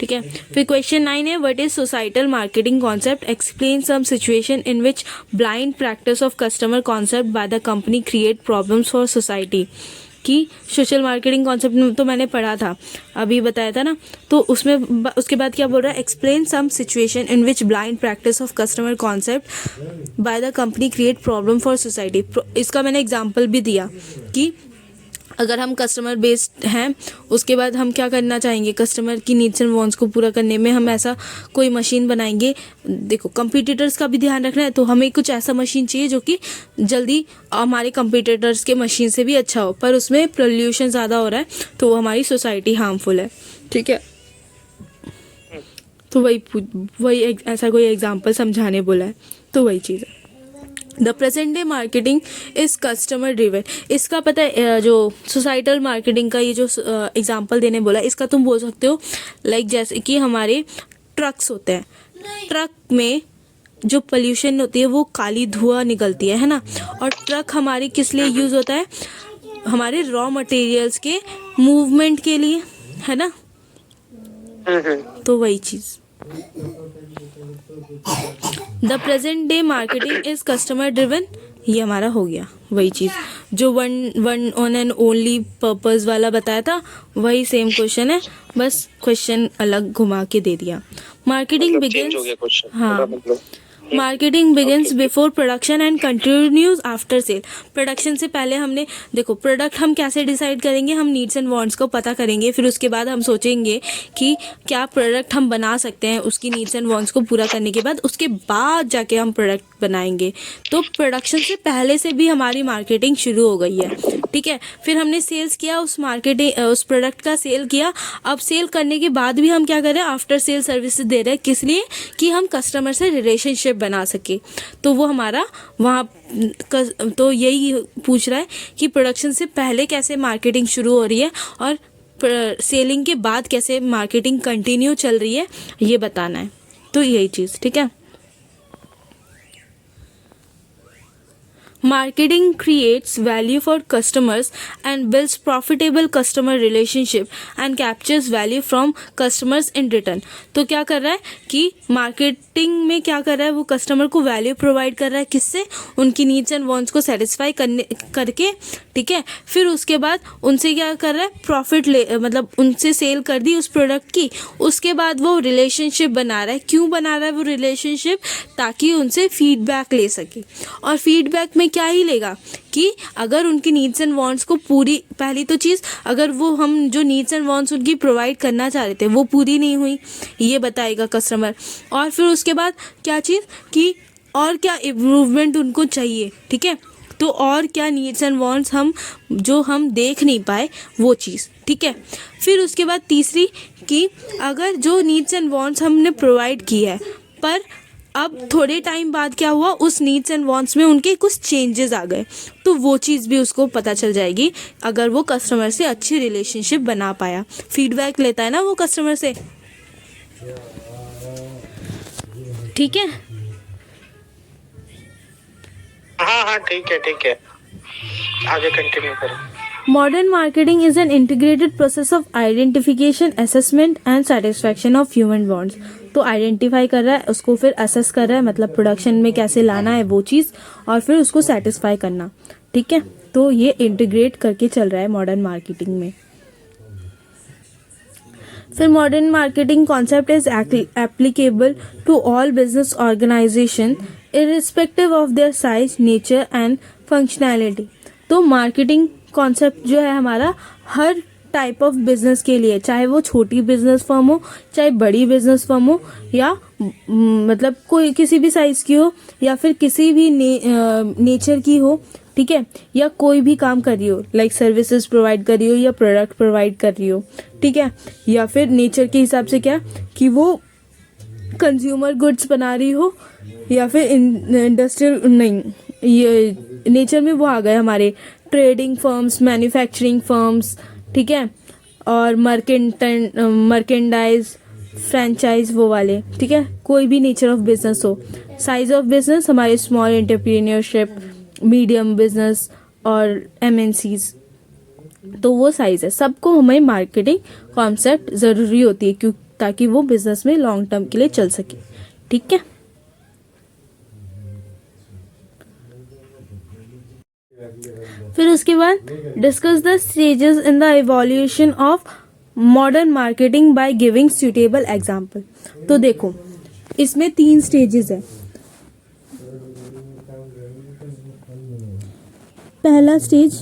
ठीक है। फिर क्वेश्चन 9 है what is societal marketing concept, explain some situation in which blind practice of customer concept by the company create problems for society. कि सोशल मार्केटिंग कॉन्सेप्ट तो मैंने पढ़ा था, अभी बताया था ना, तो उसमें उसके बाद क्या बोल रहा है, explain some situation in which blind practice of customer concept by the company create problem for society. इसका मैंने एग्जाम्पल भी दिया कि अगर हम कस्टमर बेस्ड हैं, उसके बाद हम क्या करना चाहेंगे, कस्टमर की नीड्स एंड वांट्स को पूरा करने में हम ऐसा कोई मशीन बनाएंगे। देखो कंपटीटर्स का भी ध्यान रखना है, तो हमें कुछ ऐसा मशीन चाहिए जो कि जल्दी हमारे कंपटीटर्स के मशीन से भी अच्छा हो, पर उसमें पोल्यूशन ज़्यादा हो रहा है तो वो हमारी सोसाइटी हार्मफुल है, ठीक है। तो वही ऐसा कोई एग्जाम्पल समझाने बोला है, तो वही चीज़ है। The present day marketing is customer driven. इसका पता है, जो सोसाइटल मार्केटिंग का ये जो एग्जांपल देने बोला, इसका तुम बोल सकते हो लाइक जैसे कि हमारे ट्रक्स होते हैं, ट्रक में जो पोल्यूशन होती है वो काली धुआं निकलती है ना। और ट्रक हमारी किस लिए यूज़ होता है, हमारे रॉ मटेरियल्स के मूवमेंट के लिए, है ना। तो वही चीज़, the present day marketing is customer driven, ये हमारा हो गया वही चीज़ जो वन एंड ओनली पर्पस वाला बताया था, वही सेम क्वेश्चन है, बस क्वेश्चन अलग घुमा के दे दिया। मार्केटिंग बिगिंस, हाँ, marketing begins before production and continues after sale. Production से पहले हमने देखो प्रोडक्ट हम कैसे डिसाइड करेंगे, हम नीड्स एंड वांट्स को पता करेंगे, फिर उसके बाद हम सोचेंगे कि क्या प्रोडक्ट हम बना सकते हैं उसकी नीड्स एंड वांट्स को पूरा करने के बाद, उसके बाद जाके हम प्रोडक्ट बनाएंगे। तो प्रोडक्शन से पहले से भी हमारी मार्केटिंग शुरू हो गई है, ठीक है। फिर हमने सेल्स किया, उस प्रोडक्ट का सेल किया। अब सेल करने के बाद भी हम क्या कर रहे हैं, आफ्टर सेल सर्विसेज दे रहे हैं, किस लिए कि हम कस्टमर से रिलेशनशिप बना सके। तो वो हमारा वहाँ तो यही पूछ रहा है कि प्रोडक्शन से पहले कैसे मार्केटिंग शुरू हो रही है और सेलिंग के बाद कैसे मार्केटिंग कंटिन्यू चल रही है, ये बताना है। तो यही चीज़, ठीक है। Marketing creates value for customers and builds profitable customer relationship and captures value from customers in return। तो क्या कर रहा है कि मार्केटिंग में क्या कर रहा है, वो कस्टमर को वैल्यू प्रोवाइड कर रहा है, किससे, उनकी नीड्स एंड वांट्स को सेटिस्फाई करके, ठीक है। फिर उसके बाद उनसे क्या कर रहा है, प्रॉफिट मतलब उनसे सेल कर दी उस प्रोडक्ट की। उसके बाद वो रिलेशनशिप बना रहा है। क्यों बना रहा है वो रिलेशनशिप, ताकि उनसे फीडबैक ले सके। और फीडबैक में क्या ही लेगा कि अगर उनकी नीड्स एंड वांट्स को पूरी, पहली तो चीज़, अगर वो हम जो नीड्स एंड वांट्स उनकी प्रोवाइड करना चाह रहे थे वो पूरी नहीं हुई, ये बताएगा कस्टमर। और फिर उसके बाद क्या चीज़ कि और क्या इम्प्रूवमेंट उनको चाहिए, ठीक है। तो और क्या नीड्स एंड वांट्स हम देख नहीं पाए वो चीज़, ठीक है। फिर उसके बाद तीसरी कि अगर जो नीड्स एंड वांट्स हमने प्रोवाइड की है, पर अब थोड़े टाइम बाद क्या हुआ, उस नीड्स एंड वांट्स में उनके कुछ चेंजेस आ गए, तो वो चीज़ भी उसको पता चल जाएगी अगर वो कस्टमर से अच्छी रिलेशनशिप बना पाया। फीडबैक लेता है ना वो कस्टमर से, ठीक है। हाँ ठीक है, आगे कंटिन्यू करें। Modern marketing is an integrated process of identification, assessment and satisfaction of human wants। तो आइडेंटिफाई कर रहा है, उसको फिर असेस कर रहा है, मतलब प्रोडक्शन में कैसे लाना है वो चीज़, और फिर उसको सेटिस्फाई करना, ठीक है। तो ये इंटीग्रेट करके चल रहा है मॉडर्न मार्केटिंग में। फिर modern marketing concept is applicable to all business organisation irrespective of their size, nature and functionality. तो मार्केटिंग कॉन्सेप्ट जो है हमारा हर टाइप ऑफ बिजनेस के लिए, चाहे वो छोटी बिजनेस फर्म हो, चाहे बड़ी बिजनेस फर्म हो, या मतलब कोई किसी भी साइज की हो, या फिर किसी भी नेचर की हो, ठीक है, या कोई भी काम कर रही हो, लाइक सर्विसेज प्रोवाइड कर रही हो या प्रोडक्ट प्रोवाइड कर रही हो, ठीक है, या फिर नेचर के हिसाब से क्या कि वो कंज्यूमर गुड्स बना रही हो, या फिर इंडस्ट्रियल, नहीं, ये नेचर में वो आ गए हमारे ट्रेडिंग फर्म्स, मैन्युफैक्चरिंग फर्म्स, ठीक है, और मर्केंडाइज, फ्रेंचाइज, वो वाले, ठीक है। कोई भी नेचर ऑफ बिजनेस हो, साइज ऑफ बिजनेस हमारे स्मॉल एंटरप्रेन्योरशिप, मीडियम बिजनेस और MNCs, तो वो साइज है। सबको हमें मार्केटिंग कॉन्सेप्ट ज़रूरी होती है, क्यों, ताकि वो बिजनेस में लॉन्ग टर्म के लिए चल सके, ठीक है। फिर उसके बाद discuss the stages in the evolution of modern marketing by giving suitable example. तो देखो इसमें 3 स्टेजेस है। पहला स्टेज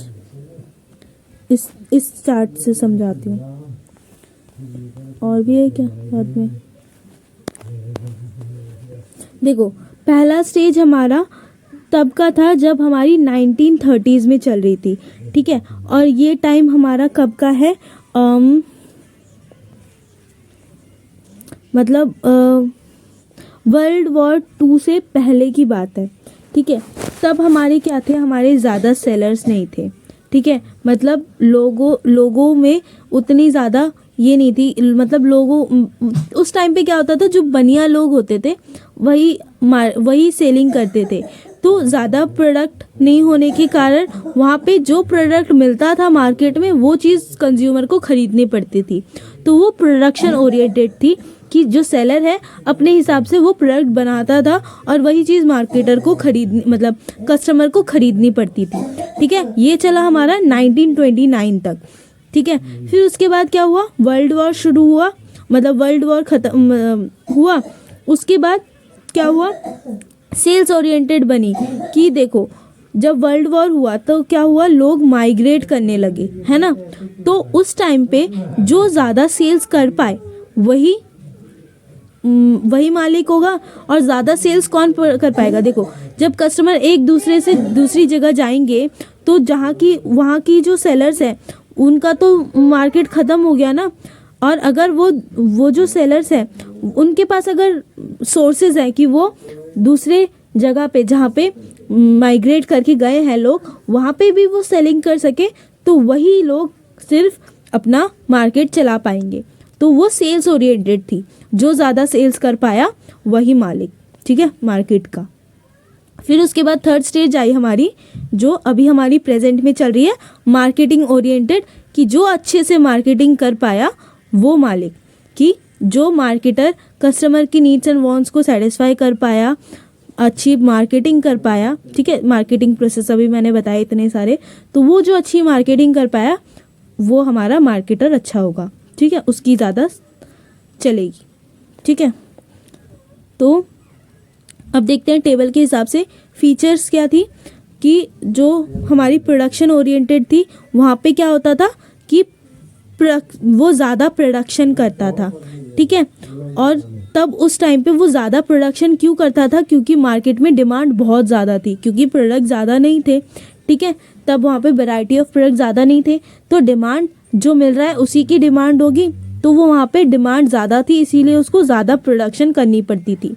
इस चार्ट से समझाती हूँ, और भी है क्या बाद में। देखो पहला स्टेज हमारा तब का था जब हमारी 1930s में चल रही थी, ठीक है, और ये टाइम हमारा कब का है, मतलब वर्ल्ड वॉर 2 से पहले की बात है, ठीक है। तब हमारे क्या थे, हमारे ज़्यादा सेलर्स नहीं थे, ठीक है, मतलब लोगों में उतनी ज़्यादा ये नहीं थी, मतलब लोगों उस टाइम पे क्या होता था, जो बनिया लोग होते थे वही सेलिंग करते थे, तो ज़्यादा प्रोडक्ट नहीं होने के कारण वहाँ पे जो प्रोडक्ट मिलता था मार्केट में वो चीज़ कंज्यूमर को ख़रीदनी पड़ती थी। तो वो प्रोडक्शन ओरिएंटेड थी कि जो सेलर है अपने हिसाब से वो प्रोडक्ट बनाता था और वही चीज़ मार्केटर को मतलब कस्टमर को ख़रीदनी पड़ती थी, ठीक है। ये चला हमारा 1929 तक, ठीक है। फिर उसके बाद क्या हुआ, वर्ल्ड वॉर शुरू हुआ, मतलब वर्ल्ड वॉर ख़त्म हुआ। उसके बाद क्या हुआ, सेल्स ओरिएंटेड बनी कि देखो जब वर्ल्ड वॉर हुआ तो क्या हुआ, लोग माइग्रेट करने लगे, है ना। तो उस टाइम पे जो ज़्यादा सेल्स कर पाए वही मालिक होगा। और ज़्यादा सेल्स कौन कर पाएगा, देखो जब कस्टमर एक दूसरे से दूसरी जगह जाएंगे तो वहाँ की जो सेलर्स हैं उनका तो मार्केट ख़त्म हो गया ना। और अगर वो जो सेलर्स हैं उनके पास अगर सोर्सेज हैं कि वो दूसरे जगह पे जहाँ पे माइग्रेट करके गए हैं लोग, वहाँ पे भी वो सेलिंग कर सके, तो वही लोग सिर्फ अपना मार्केट चला पाएंगे। तो वो सेल्स ओरिएंटेड थी, जो ज़्यादा सेल्स कर पाया वही मालिक, ठीक है, मार्केट का। फिर उसके बाद थर्ड स्टेज आई हमारी, जो अभी हमारी प्रेजेंट में चल रही है, मार्केटिंग ओरिएंटेड, कि जो अच्छे से मार्केटिंग कर पाया वो मालिक, कि जो मार्केटर कस्टमर की नीड्स एंड वांट्स को सेटिस्फाई कर पाया, अच्छी मार्केटिंग कर पाया, ठीक है, मार्केटिंग प्रोसेस अभी मैंने बताए इतने सारे, तो वो जो अच्छी मार्केटिंग कर पाया वो हमारा मार्केटर अच्छा होगा, ठीक है, उसकी ज़्यादा चलेगी, ठीक है। तो अब देखते हैं टेबल के हिसाब से फीचर्स क्या थी, कि जो हमारी प्रोडक्शन ओरिएंटेड थी वहाँ पे क्या होता था कि वो ज़्यादा प्रोडक्शन करता था, ठीक है। और तब उस टाइम पे वो ज़्यादा प्रोडक्शन क्यों करता था, क्योंकि मार्केट में डिमांड बहुत ज़्यादा थी, क्योंकि प्रोडक्ट ज़्यादा नहीं थे, ठीक है, तब वहाँ पे वैरायटी ऑफ प्रोडक्ट ज़्यादा नहीं थे, तो डिमांड जो मिल रहा है उसी की डिमांड होगी, तो वो वहाँ पे डिमांड ज़्यादा थी, इसीलिए उसको ज़्यादा प्रोडक्शन करनी पड़ती थी,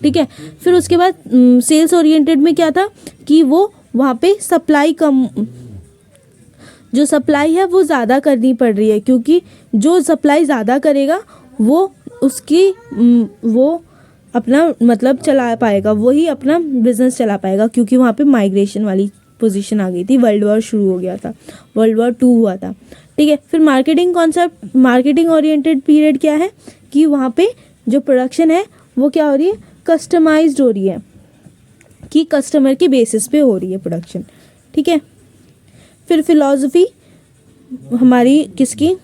ठीक है। फिर उसके बाद सेल्स ओरिएंटेड में क्या था कि वो वहाँ पे सप्लाई कम, जो सप्लाई है वो ज़्यादा करनी पड़ रही है, क्योंकि जो सप्लाई ज़्यादा करेगा वो अपना मतलब चला पाएगा, वही अपना बिजनेस चला पाएगा, क्योंकि वहाँ पे माइग्रेशन वाली पोजीशन आ गई थी, वर्ल्ड वॉर शुरू हो गया था, वर्ल्ड वॉर 2 हुआ था, ठीक है। फिर marketing concept, marketing oriented period क्या है कि वहाँ पे जो प्रोडक्शन है वो क्या हो रही है, कस्टमाइज्ड हो रही है, कि कस्टमर के बेसिस पे हो रही है प्रोडक्शन, ठीक है। फिर फिलॉसफी हमारी किसकी,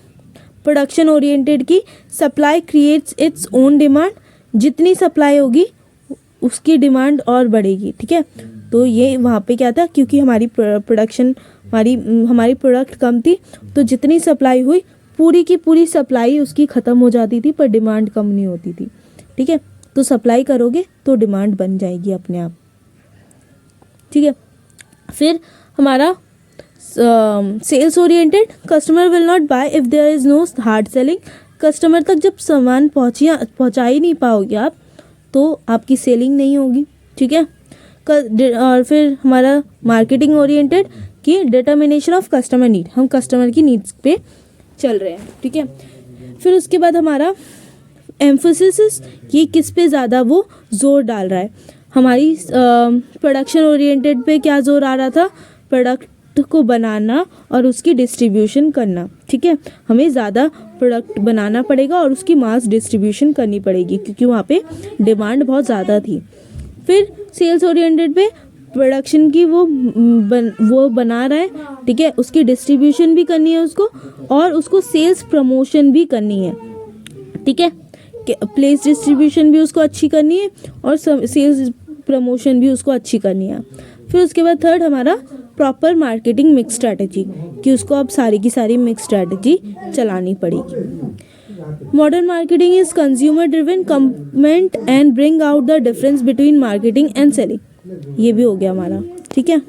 प्रोडक्शन ओरिएंटेड की, supply creates its own demand, जितनी सप्लाई होगी उसकी डिमांड और बढ़ेगी, ठीक है। तो ये वहाँ पे क्या था, क्योंकि हमारी प्रोडक्शन हमारी प्रोडक्ट कम थी, तो जितनी सप्लाई हुई पूरी की पूरी सप्लाई उसकी ख़त्म हो जाती थी, पर डिमांड कम नहीं होती थी, ठीक है। तो सप्लाई करोगे तो डिमांड बन जाएगी अपने आप, ठीक है। फिर हमारा sales oriented, customer will not buy if there is no hard selling, customer तक जब सामान पहुँचा ही नहीं पाओगे आप, तो आपकी सेलिंग नहीं होगी, ठीक है। और फिर हमारा मार्केटिंग ओरिएंटेड की डिटर्मिनेशन ऑफ कस्टमर नीड, हम कस्टमर की नीड्स पे चल रहे हैं, ठीक है। फिर उसके बाद हमारा एम्फोसिस, ये किस पे ज़्यादा वो जोर डाल रहा है, हमारी प्रोडक्शन ओरिएंटेड पे क्या जोर आ रहा था, प्रोडक्ट को बनाना और उसकी डिस्ट्रीब्यूशन करना, ठीक है, हमें ज़्यादा प्रोडक्ट बनाना पड़ेगा और उसकी मास डिस्ट्रीब्यूशन करनी पड़ेगी, क्योंकि वहाँ पे डिमांड बहुत ज़्यादा थी। फिर सेल्स ओरिएंटेड पे प्रोडक्शन की वो बना रहा है, ठीक है, उसकी डिस्ट्रीब्यूशन भी करनी है उसको, और उसको सेल्स प्रमोशन भी करनी है, ठीक है, प्लेस डिस्ट्रीब्यूशन भी उसको अच्छी करनी है और सेल्स प्रमोशन भी उसको अच्छी करनी है। फिर उसके बाद थर्ड हमारा प्रॉपर मार्केटिंग मिक्स स्ट्रैटेजी, कि उसको अब सारी की सारी मिक्स स्ट्रैटेजी चलानी पड़ेगी। Modern marketing is consumer driven, comment and bring out the difference between marketing and selling, ये भी हो गया हमारा, ठीक है।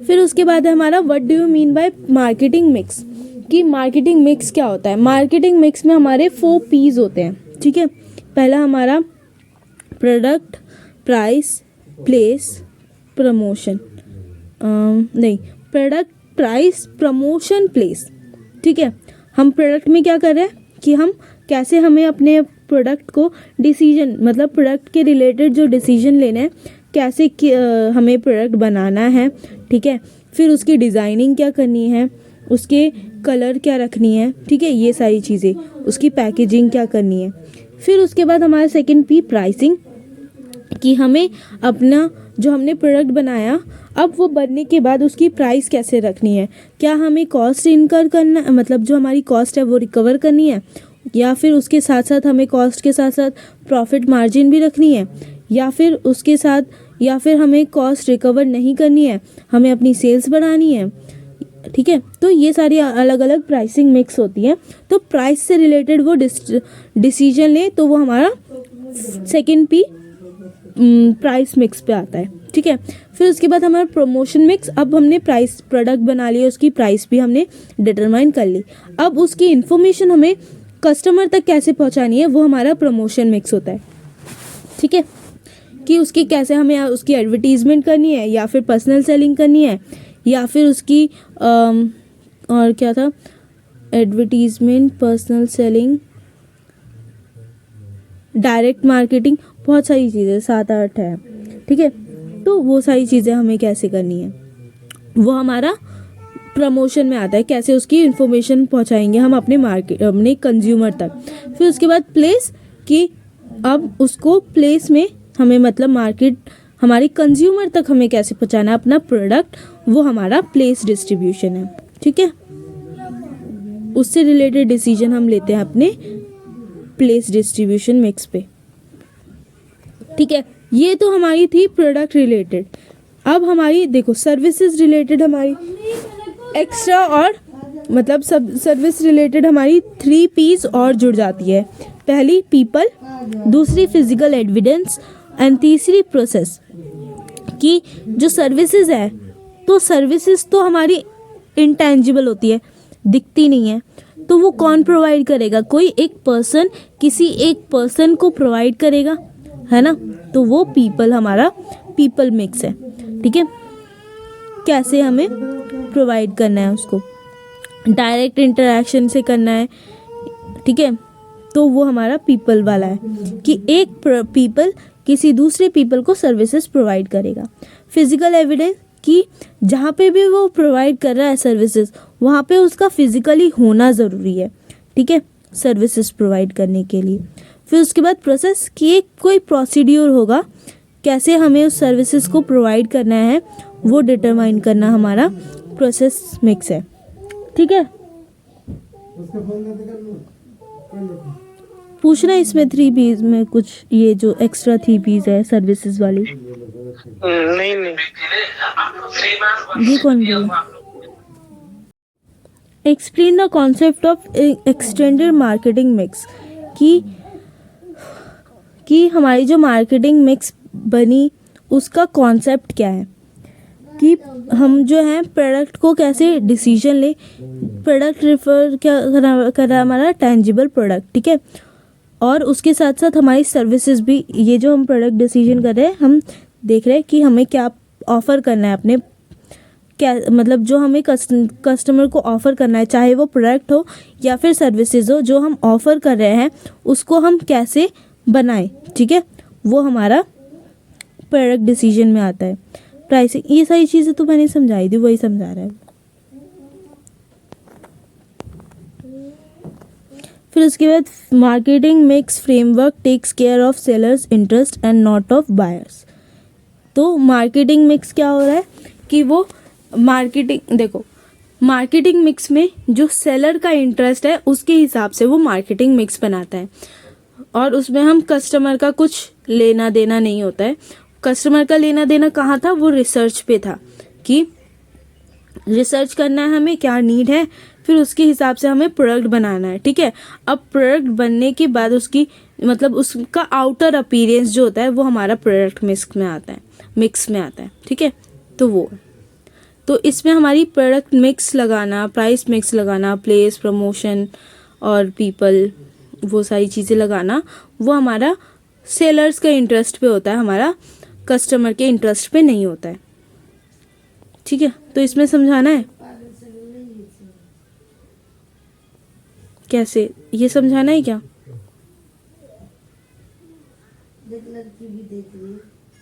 फिर उसके बाद है हमारा what do you mean by marketing mix, कि मार्केटिंग मिक्स क्या होता है। मार्केटिंग मिक्स में हमारे 4 P's होते हैं, ठीक है। पहला हमारा प्रोडक्ट, प्राइस, प्लेस, प्रमोशन, नहीं, प्रोडक्ट, प्राइस, प्रमोशन, प्लेस, ठीक है। हम प्रोडक्ट में क्या कर रहे हैं कि हम कैसे हमें अपने प्रोडक्ट को डिसीजन, मतलब प्रोडक्ट के रिलेटेड जो डिसीजन लेने हैं, कैसे हमें प्रोडक्ट बनाना है, ठीक है। फिर उसकी डिज़ाइनिंग क्या करनी है, उसके कलर क्या रखनी है, ठीक है, ये सारी चीज़ें, उसकी पैकेजिंग क्या करनी है। फिर उसके बाद हमारा सेकंड P प्राइसिंग, कि हमें अपना जो हमने प्रोडक्ट बनाया, अब वो बनने के बाद उसकी प्राइस कैसे रखनी है, क्या हमें कॉस्ट इनकर करना, मतलब जो हमारी कॉस्ट है वो रिकवर करनी है, या फिर उसके साथ साथ हमें कॉस्ट के साथ साथ प्रॉफिट मार्जिन भी रखनी है, या फिर उसके साथ, या फिर हमें कॉस्ट रिकवर नहीं करनी है, हमें अपनी सेल्स बढ़ानी है, ठीक है। तो ये सारी अलग अलग प्राइसिंग मिक्स होती है। तो प्राइस से रिलेटेड वो डिसीजन ले तो वो हमारा सेकंड पी प्राइस मिक्स पे आता है, ठीक है। फिर उसके बाद हमारा प्रमोशन मिक्स। अब हमने प्राइस प्रोडक्ट बना लिया, उसकी प्राइस भी हमने डिटरमाइन कर ली। अब उसकी इन्फॉर्मेशन हमें कस्टमर तक कैसे पहुंचानी है, वो हमारा प्रमोशन मिक्स होता है, ठीक है। कि उसकी कैसे हमें उसकी एडवर्टीजमेंट करनी है, या फिर पर्सनल सेलिंग करनी है, या फिर उसकी और क्या था, advertisement, personal selling, direct marketing, बहुत सारी चीज़ें 7-8 है, ठीक है। तो वो सारी चीज़ें हमें कैसे करनी है वो हमारा प्रमोशन में आता है, कैसे उसकी इन्फॉर्मेशन पहुंचाएंगे हम अपने मार्केट, अपने कंज्यूमर तक। फिर उसके बाद प्लेस, कि अब उसको प्लेस में हमें मतलब मार्केट, हमारे कंज्यूमर तक हमें कैसे पहुंचाना है अपना प्रोडक्ट, वो हमारा प्लेस डिस्ट्रीब्यूशन है, ठीक है। उससे रिलेटेड डिसीजन हम लेते हैं अपने प्लेस डिस्ट्रीब्यूशन मिक्स पे, ठीक है। ये तो हमारी थी प्रोडक्ट रिलेटेड। अब हमारी देखो सर्विसेज रिलेटेड, हमारी एक्स्ट्रा और मतलब सब सर्विस रिलेटेड हमारी 3 P's और जुड़ जाती है। पहली पीपल, दूसरी फिजिकल एविडेंस एंड तीसरी प्रोसेस। कि जो सर्विसेज है, तो सर्विसेज तो हमारी इंटेंजिबल होती है, दिखती नहीं है, तो वो कौन प्रोवाइड करेगा, कोई एक पर्सन, किसी एक पर्सन को प्रोवाइड करेगा, है ना। तो वो पीपल हमारा पीपल मिक्स है, ठीक है। कैसे हमें प्रोवाइड करना है उसको, डायरेक्ट इंटरेक्शन से करना है, ठीक है। तो वो हमारा पीपल वाला है कि एक पीपल किसी दूसरे पीपल को सर्विसेज प्रोवाइड करेगा। फिजिकल एविडेंस, कि जहाँ पे भी वो प्रोवाइड कर रहा है सर्विसेज, वहाँ पे उसका फिजिकली होना ज़रूरी है, ठीक है, सर्विसेज प्रोवाइड करने के लिए। फिर उसके बाद प्रोसेस, कि एक कोई प्रोसीड्यूर होगा, कैसे हमें उस सर्विसेज को प्रोवाइड करना है वो डिटरमाइन करना हमारा प्रोसेस मिक्स है, ठीक है। पूछना इसमें 3 P's में कुछ, ये जो एक्स्ट्रा 3 P's है सर्विसेज वाली, नहीं नहीं, ये कौन बोला। Explain the concept of extended marketing mix, कि हमारी जो मार्केटिंग मिक्स बनी उसका कॉन्सेप्ट क्या है, कि हम जो है प्रोडक्ट को कैसे डिसीजन ले। प्रोडक्ट रिफर क्या कर रहा है हमारा टेंजिबल प्रोडक्ट, ठीक है। और उसके साथ साथ हमारी सर्विसेज भी, ये जो हम प्रोडक्ट डिसीजन कर रहे हैं, हम देख रहे हैं कि हमें क्या ऑफ़र करना है अपने, क्या मतलब जो हमें कस्टमर को ऑफ़र करना है, चाहे वो प्रोडक्ट हो या फिर सर्विसेज हो, जो हम ऑफ़र कर रहे हैं उसको हम कैसे बनाएं, ठीक है। वो हमारा प्रोडक्ट डिसीजन में आता है। प्राइसिंग, ये सारी चीज़ें तो मैंने समझाई थी, वही समझा रहा है। फिर उसके बाद marketing mix framework takes care of sellers interest and not of buyers. तो मार्केटिंग मिक्स क्या हो रहा है कि वो मार्केटिंग, देखो मार्केटिंग मिक्स में जो सेलर का इंटरेस्ट है उसके हिसाब से वो मार्केटिंग मिक्स बनाता है, और उसमें हम कस्टमर का कुछ लेना देना नहीं होता है। कस्टमर का लेना देना कहाँ था, वो रिसर्च पे था, कि रिसर्च करना है हमें क्या नीड है, फिर उसके हिसाब से हमें प्रोडक्ट बनाना है, ठीक है। अब प्रोडक्ट बनने के बाद उसकी मतलब उसका आउटर अपीयरेंस जो होता है वो हमारा प्रोडक्ट मिक्स में आता है, ठीक है। तो वो, तो इसमें हमारी प्रोडक्ट मिक्स लगाना, प्राइस मिक्स लगाना, प्लेस, प्रमोशन और पीपल, वो सारी चीज़ें लगाना, वो हमारा सेलर्स के इंटरेस्ट पे होता है, हमारा कस्टमर के इंटरेस्ट पे नहीं होता है, ठीक है। तो इसमें समझाना है कैसे, ये समझाना है क्या,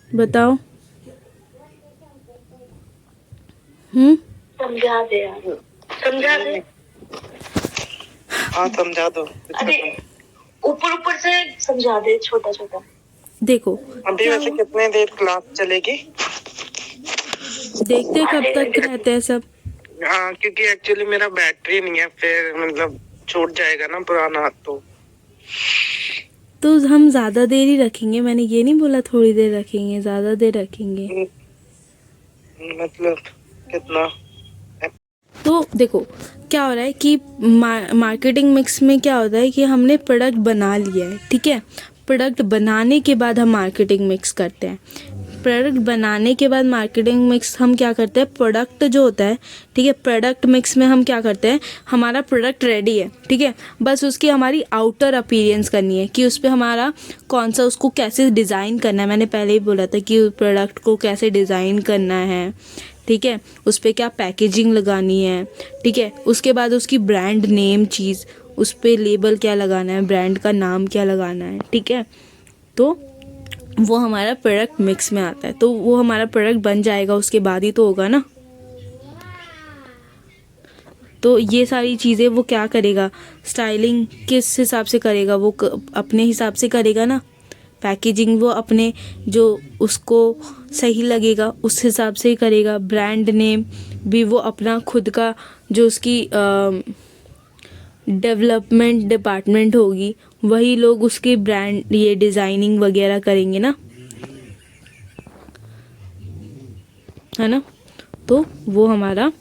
बताओ। समझा दे यार, समझा दे। हाँ समझा दो। अरे ऊपर ऊपर से समझा दे, छोटा छोटा। देखो अभी वैसे कितने देर क्लास चलेगी, देखते कब तक रहते हैं सब। हाँ क्योंकि एक्चुअली मेरा बैटरी नहीं है, फिर मतलब छूट जाएगा ना पुराना, तो तो हम ज़्यादा देर ही रखेंगे, मैंने ये नहीं बोला थोड़ी देर रखेंगे, ज़्यादा देर रखेंगे। मतलब कितना? तो देखो क्या हो रहा है कि मार्केटिंग मिक्स में क्या होता है कि हमने प्रोडक्ट बना लिया है, ठीक है। प्रोडक्ट बनाने के बाद हम मार्केटिंग मिक्स करते हैं। प्रोडक्ट बनाने के बाद मार्केटिंग मिक्स हम क्या करते हैं, प्रोडक्ट जो होता है, ठीक है, प्रोडक्ट मिक्स में हम क्या करते हैं, हमारा प्रोडक्ट रेडी है, ठीक है, बस उसकी हमारी आउटर अपीयरेंस करनी है कि उस पर हमारा कौन सा, उसको कैसे डिज़ाइन करना है। मैंने पहले ही बोला था कि प्रोडक्ट को कैसे डिज़ाइन करना है, ठीक है, उस पर क्या पैकेजिंग लगानी है, ठीक है, उसके बाद उसकी ब्रांड नेम चीज़, उस पर लेबल क्या लगाना है, ब्रांड का नाम क्या लगाना है, ठीक है। तो वो हमारा प्रोडक्ट मिक्स में आता है। तो वो हमारा प्रोडक्ट बन जाएगा उसके बाद ही तो होगा ना। तो ये सारी चीज़ें वो क्या करेगा, स्टाइलिंग किस हिसाब से करेगा, वो अपने हिसाब से करेगा ना। पैकेजिंग वो अपने जो उसको सही लगेगा उस हिसाब से ही करेगा। ब्रांड नेम भी वो अपना खुद का, जो उसकी डेवलपमेंट डिपार्टमेंट होगी, वही लोग उसकी ब्रांड ये डिज़ाइनिंग वगैरह करेंगे ना, है ना। तो वो हमारा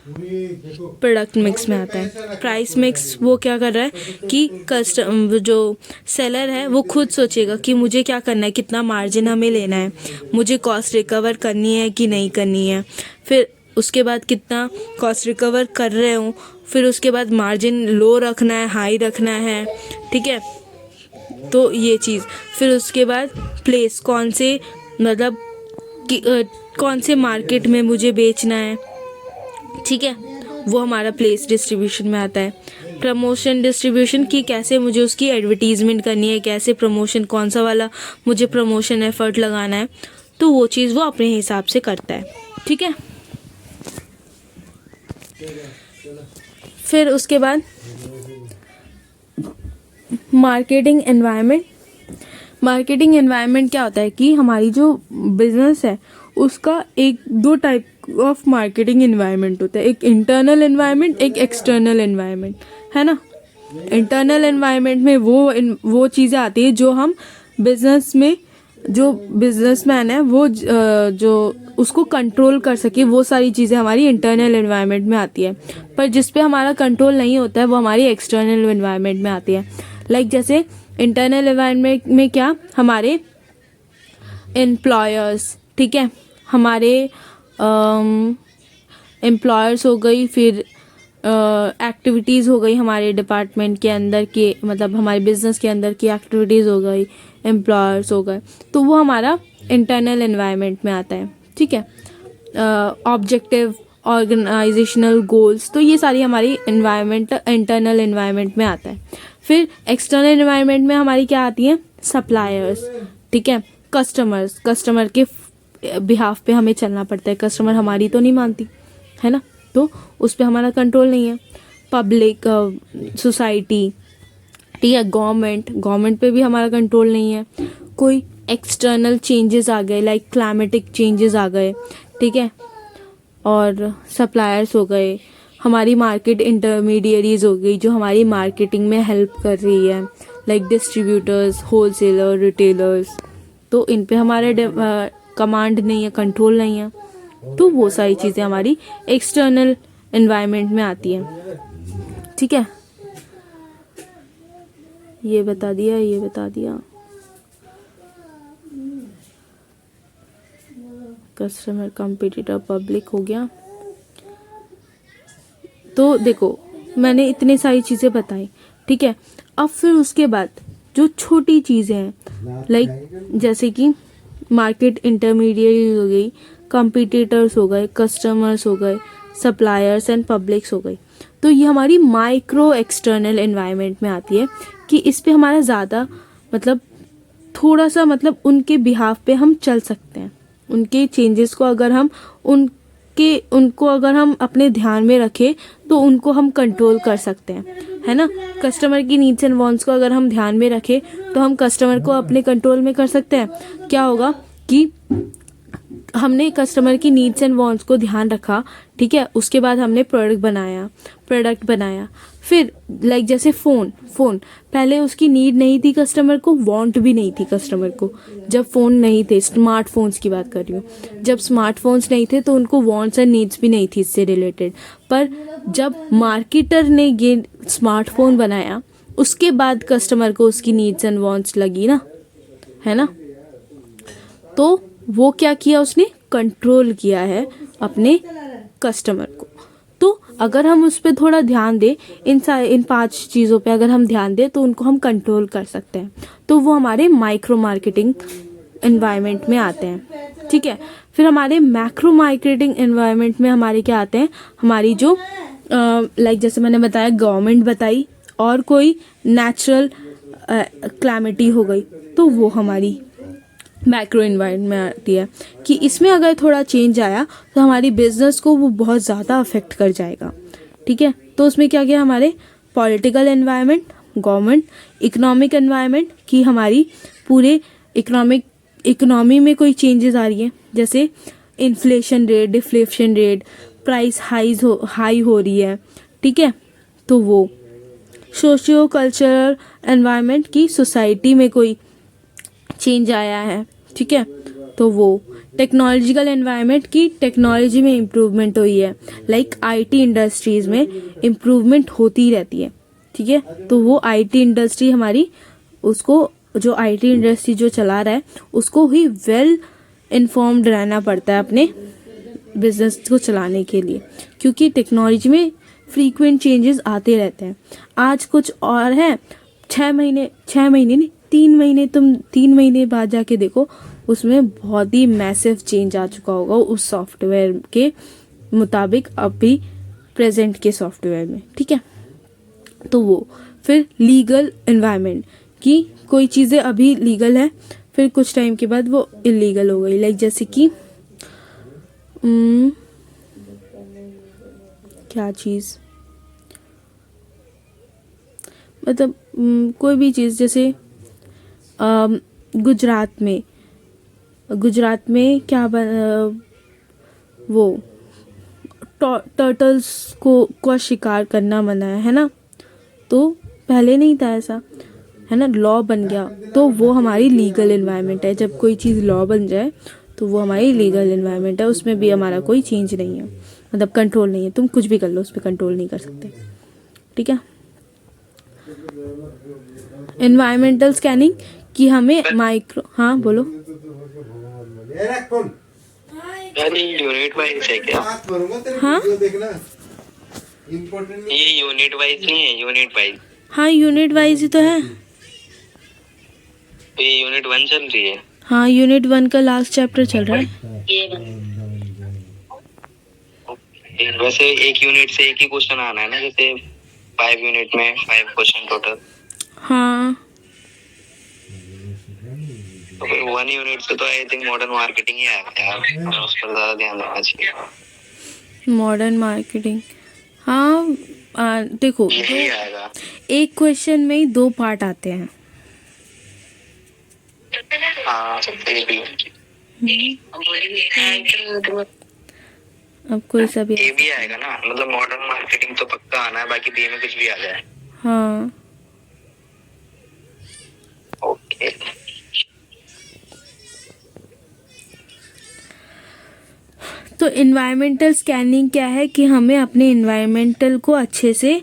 प्रोडक्ट मिक्स में आता है। प्राइस मिक्स वो क्या कर रहा है कि जो सेलर है वो खुद सोचेगा कि मुझे क्या करना है, कितना मार्जिन हमें लेना है, मुझे कॉस्ट रिकवर करनी है कि नहीं करनी है, फिर उसके बाद कितना कॉस्ट रिकवर कर रहे हूँ, फिर उसके बाद मार्जिन लो रखना है हाई रखना है, ठीक है। तो ये चीज़, फिर उसके बाद प्लेस कौन से, मतलब कि कौन से मार्केट में मुझे बेचना है, ठीक है, वो हमारा प्लेस डिस्ट्रीब्यूशन में आता है। प्रमोशन डिस्ट्रीब्यूशन की कैसे मुझे उसकी एडवर्टीजमेंट करनी है, कैसे प्रमोशन, कौन सा वाला मुझे प्रमोशन एफर्ट लगाना है, तो वो चीज़ वो अपने हिसाब से करता है, ठीक है। फिर उसके बाद मार्केटिंग एनवायरनमेंट। मार्केटिंग एनवायरनमेंट क्या होता है कि हमारी जो बिजनेस है उसका दो टाइप ऑफ मार्केटिंग एनवायरनमेंट होता है, एक इंटरनल एनवायरनमेंट, एक एक्सटर्नल एनवायरनमेंट, है ना। इंटरनल एनवायरनमेंट में वो चीज़ें आती है जो हम बिजनेस में, जो बिजनेसमैन है वो जो उसको कंट्रोल कर सके, वो सारी चीज़ें हमारी इंटरनल एनवायरनमेंट में आती है। पर जिस पे हमारा कंट्रोल नहीं होता है वो हमारी एक्सटर्नल एनवायरनमेंट में आती है। लाइक जैसे इंटरनल एनवायरनमेंट में क्या, हमारे एम्प्लॉयर्स, ठीक है, हमारे एम्प्लॉयर्स हो गई, फिर एक्टिविटीज़ हो गई हमारे डिपार्टमेंट के अंदर के, मतलब हमारे बिजनेस के अंदर की एक्टिविटीज़ हो गई, एम्प्लॉयर्स हो गए, तो वो हमारा इंटरनल एनवायरनमेंट में आता है, ठीक है। ऑब्जेक्टिव, ऑर्गेनाइजेशनल गोल्स, तो ये सारी हमारी एनवायरनमेंट इंटरनल एनवायरनमेंट में आता है। फिर एक्सटर्नल एनवायरनमेंट में हमारी क्या आती है, सप्लायर्स, ठीक है, कस्टमर्स, कस्टमर के बिहाफ पे हमें चलना पड़ता है, कस्टमर हमारी तो नहीं मानती, है ना, तो उस पर हमारा कंट्रोल नहीं है। पब्लिक, सोसाइटी, ठीक है, गवर्नमेंट पे भी हमारा कंट्रोल नहीं है। कोई एक्सटर्नल चेंजेस आ गए, लाइक क्लाइमेटिक चेंजेस आ गए, ठीक है, और सप्लायर्स हो गए, हमारी मार्केट इंटरमीडियरीज हो गई जो हमारी मार्केटिंग में हेल्प कर रही है, लाइक डिस्ट्रीब्यूटर्स, होलसेलर, रिटेलर्स, तो इन पे हमारा कमांड नहीं है, कंट्रोल नहीं है, तो वो सारी चीज़ें हमारी एक्सटर्नल एनवायरनमेंट में आती हैं, ठीक है। ये बता दिया कस्टमर, कंपटीटर, पब्लिक हो गया। तो देखो मैंने इतनी सारी चीज़ें बताई, ठीक है। अब फिर उसके बाद जो छोटी चीज़ें हैं, लाइक जैसे कि मार्केट इंटरमीडिएट हो गई, कंपटीटर्स हो गए, कस्टमर्स हो गए, सप्लायर्स एंड पब्लिक्स हो गई, तो ये हमारी माइक्रो एक्सटर्नल एनवायरनमेंट में आती है कि इस पे हमारा ज़्यादा, मतलब थोड़ा सा, मतलब उनके बिहाफ पे हम चल सकते हैं, उनके चेंजेस को अगर हम उनको अगर हम अपने ध्यान में रखें तो उनको हम कंट्रोल कर सकते हैं, है ना। कस्टमर की नीड्स एंड वांट्स को अगर हम ध्यान में रखें तो हम कस्टमर को अपने कंट्रोल में कर सकते हैं। क्या होगा कि हमने कस्टमर की नीड्स एंड वांट्स को ध्यान रखा, ठीक है, उसके बाद हमने प्रोडक्ट बनाया। फिर लाइक जैसे फ़ोन पहले उसकी नीड नहीं थी कस्टमर को, वांट भी नहीं थी कस्टमर को। जब फ़ोन नहीं थे, स्मार्टफोन्स की बात कर रही हूँ, जब स्मार्टफोन्स नहीं थे तो उनको वांट्स एंड नीड्स भी नहीं थी इससे रिलेटेड। पर जब मार्केटर ने ये स्मार्टफोन बनाया उसके बाद कस्टमर को उसकी नीड्स एंड वांट्स लगी ना, है ना। तो वो क्या किया, उसने कंट्रोल किया है अपने कस्टमर को। तो अगर हम उस पर थोड़ा ध्यान दें, इन 5 चीज़ों पे अगर हम ध्यान दें तो उनको हम कंट्रोल कर सकते हैं। तो वो हमारे माइक्रो मार्केटिंग एनवायरनमेंट में आते हैं, ठीक है। फिर हमारे मैक्रो मार्केटिंग एनवायरनमेंट में हमारे क्या आते हैं, हमारी जो लाइक जैसे मैंने बताया गवर्नमेंट बताई, और कोई नेचुरल क्लैमिटी हो गई, तो वो हमारी मैक्रो एनवायरनमेंट में आती है कि इसमें अगर थोड़ा चेंज आया तो हमारी बिजनेस को वो बहुत ज़्यादा अफेक्ट कर जाएगा, ठीक है। तो उसमें क्या क्या हमारे political environment, government, economic environment कि हमारी पूरे इकोनॉमी में कोई चेंजेस आ रही है, जैसे inflation rate, deflation rate, price high हो रही है, ठीक है। तो वो सोशियो कल्चरल एनवायरनमेंट की सोसाइटी में कोई चेंज आया है, ठीक है। तो वो टेक्नोलॉजिकल एनवायरनमेंट की टेक्नोलॉजी में इम्प्रूवमेंट हुई है, लाइक आईटी इंडस्ट्रीज में इम्प्रूवमेंट होती रहती है, ठीक है। तो वो आईटी इंडस्ट्री हमारी, उसको जो आईटी इंडस्ट्री जो चला रहा है उसको ही वेल इन्फॉर्म्ड रहना पड़ता है अपने बिजनेस को चलाने के लिए, क्योंकि टेक्नोलॉजी में फ्रीक्वेंट चेंजेस आते रहते हैं। आज कुछ और है, 6 महीने नहीं 3 महीने बाद जाके देखो उसमें बहुत ही मैसिव चेंज आ चुका होगा उस सॉफ्टवेयर के मुताबिक अभी प्रेजेंट के सॉफ्टवेयर में, ठीक है। तो वो फिर लीगल एनवायरनमेंट की कोई चीज़ें अभी लीगल है, फिर कुछ टाइम के बाद वो इलीगल हो गई, लाइक जैसे कि क्या चीज़, मतलब कोई भी चीज़, जैसे गुजरात में क्या वो टर्टल्स को शिकार करना मना है ना। तो पहले नहीं था ऐसा, है ना, लॉ बन गया, तो वो हमारी लीगल एनवायरनमेंट है। जब कोई चीज़ लॉ बन जाए तो वो हमारी लीगल एनवायरनमेंट है, उसमें भी हमारा कोई चेंज नहीं है, मतलब कंट्रोल नहीं है। तुम कुछ भी कर लो, उस पर कंट्रोल नहीं कर सकते, ठीक है। एनवायरमेंटल स्कैनिंग कि हमें माइक्रो, हाँ बोलो। यूनिट वाइज है क्या? हाँ ये यूनिट वाइज नहीं है, यूनिट वाइज। हाँ यूनिट वाइज ही तो है। तो ये यूनिट 1 चल रही है। हाँ यूनिट 1 का लास्ट चैप्टर चल रहा है। वैसे एक यूनिट से एक ही क्वेश्चन आना है ना, जैसे 5 यूनिट में 5 क्वेश्चन टोटल। हाँ तो फिर 1 यूनिट से तो आई थिंक मॉडर्न मार्केटिंग ही आएगा यार, उस पर ज़्यादा ध्यान रखना चाहिए। मॉडर्न मार्केटिंग, हाँ देखो यही आएगा। एक क्वेश्चन में ही 2 पार्ट आते हैं। हाँ ये भी अब कोई सा भी, ये भी आएगा ना, मतलब मॉडर्न मार्केटिंग तो पक्का आना है, बाकी बी में कुछ भी आ जाए। हाँ ओके। तो इन्वायरमेंटल स्कैनिंग क्या है कि हमें अपने इन्वायरमेंटल को अच्छे से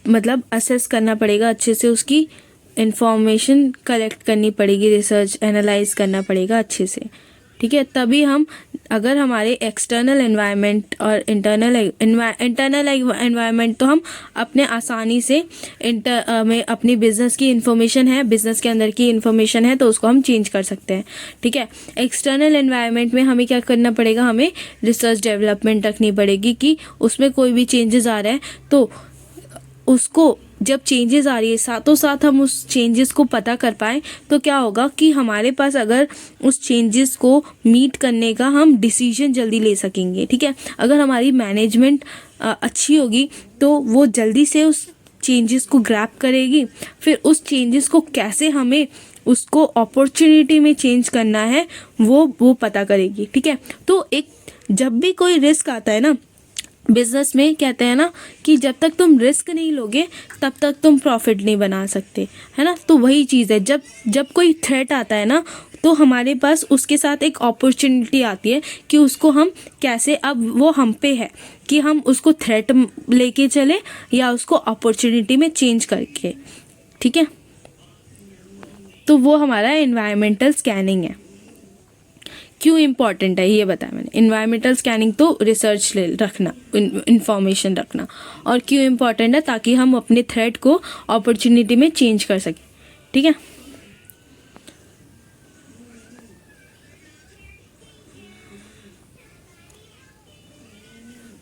मतलब असेस करना पड़ेगा, अच्छे से उसकी इंफॉर्मेशन कलेक्ट करनी पड़ेगी, रिसर्च एनालाइज करना पड़ेगा अच्छे से, ठीक है। तभी हम, अगर हमारे एक्सटर्नल एनवायरनमेंट और इंटरनल एनवायरनमेंट तो हम अपने आसानी से में अपनी बिजनेस की इन्फॉर्मेशन है, बिजनेस के अंदर की इन्फॉर्मेशन है तो उसको हम चेंज कर सकते हैं, ठीक है। एक्सटर्नल एनवायरनमेंट में हमें क्या करना पड़ेगा, हमें रिसर्च डेवलपमेंट रखनी पड़ेगी कि उसमें कोई भी चेंजेस आ रहे हैं तो उसको, जब चेंजेस आ रही है साथों साथ हम उस चेंजेस को पता कर पाएँ तो क्या होगा कि हमारे पास अगर उस चेंजेस को मीट करने का हम डिसीजन जल्दी ले सकेंगे, ठीक है। अगर हमारी मैनेजमेंट अच्छी होगी तो वो जल्दी से उस चेंजेस को ग्रैब करेगी, फिर उस चेंजेस को कैसे हमें उसको अपॉर्चुनिटी में चेंज करना है वो पता करेगी, ठीक है। तो एक जब भी कोई रिस्क आता है ना, बिजनेस में कहते हैं ना कि जब तक तुम रिस्क नहीं लोगे तब तक तुम प्रॉफिट नहीं बना सकते, है ना। तो वही चीज़ है, जब कोई थ्रेट आता है ना तो हमारे पास उसके साथ एक अपॉर्चुनिटी आती है कि उसको हम कैसे, अब वो हम पे है कि हम उसको थ्रेट लेके चले या उसको अपॉर्चुनिटी में चेंज करके, ठीक है। तो वो हमारा एनवायरमेंटल स्कैनिंग है। क्यों इम्पॉर्टेंट है ये बताया मैंने। इन्वायरमेंटल स्कैनिंग तो रिसर्च ले रखना, इंफॉर्मेशन रखना, और क्यों इम्पॉर्टेंट है, ताकि हम अपने थ्रेट को अपॉर्चुनिटी में चेंज कर सकें, ठीक है।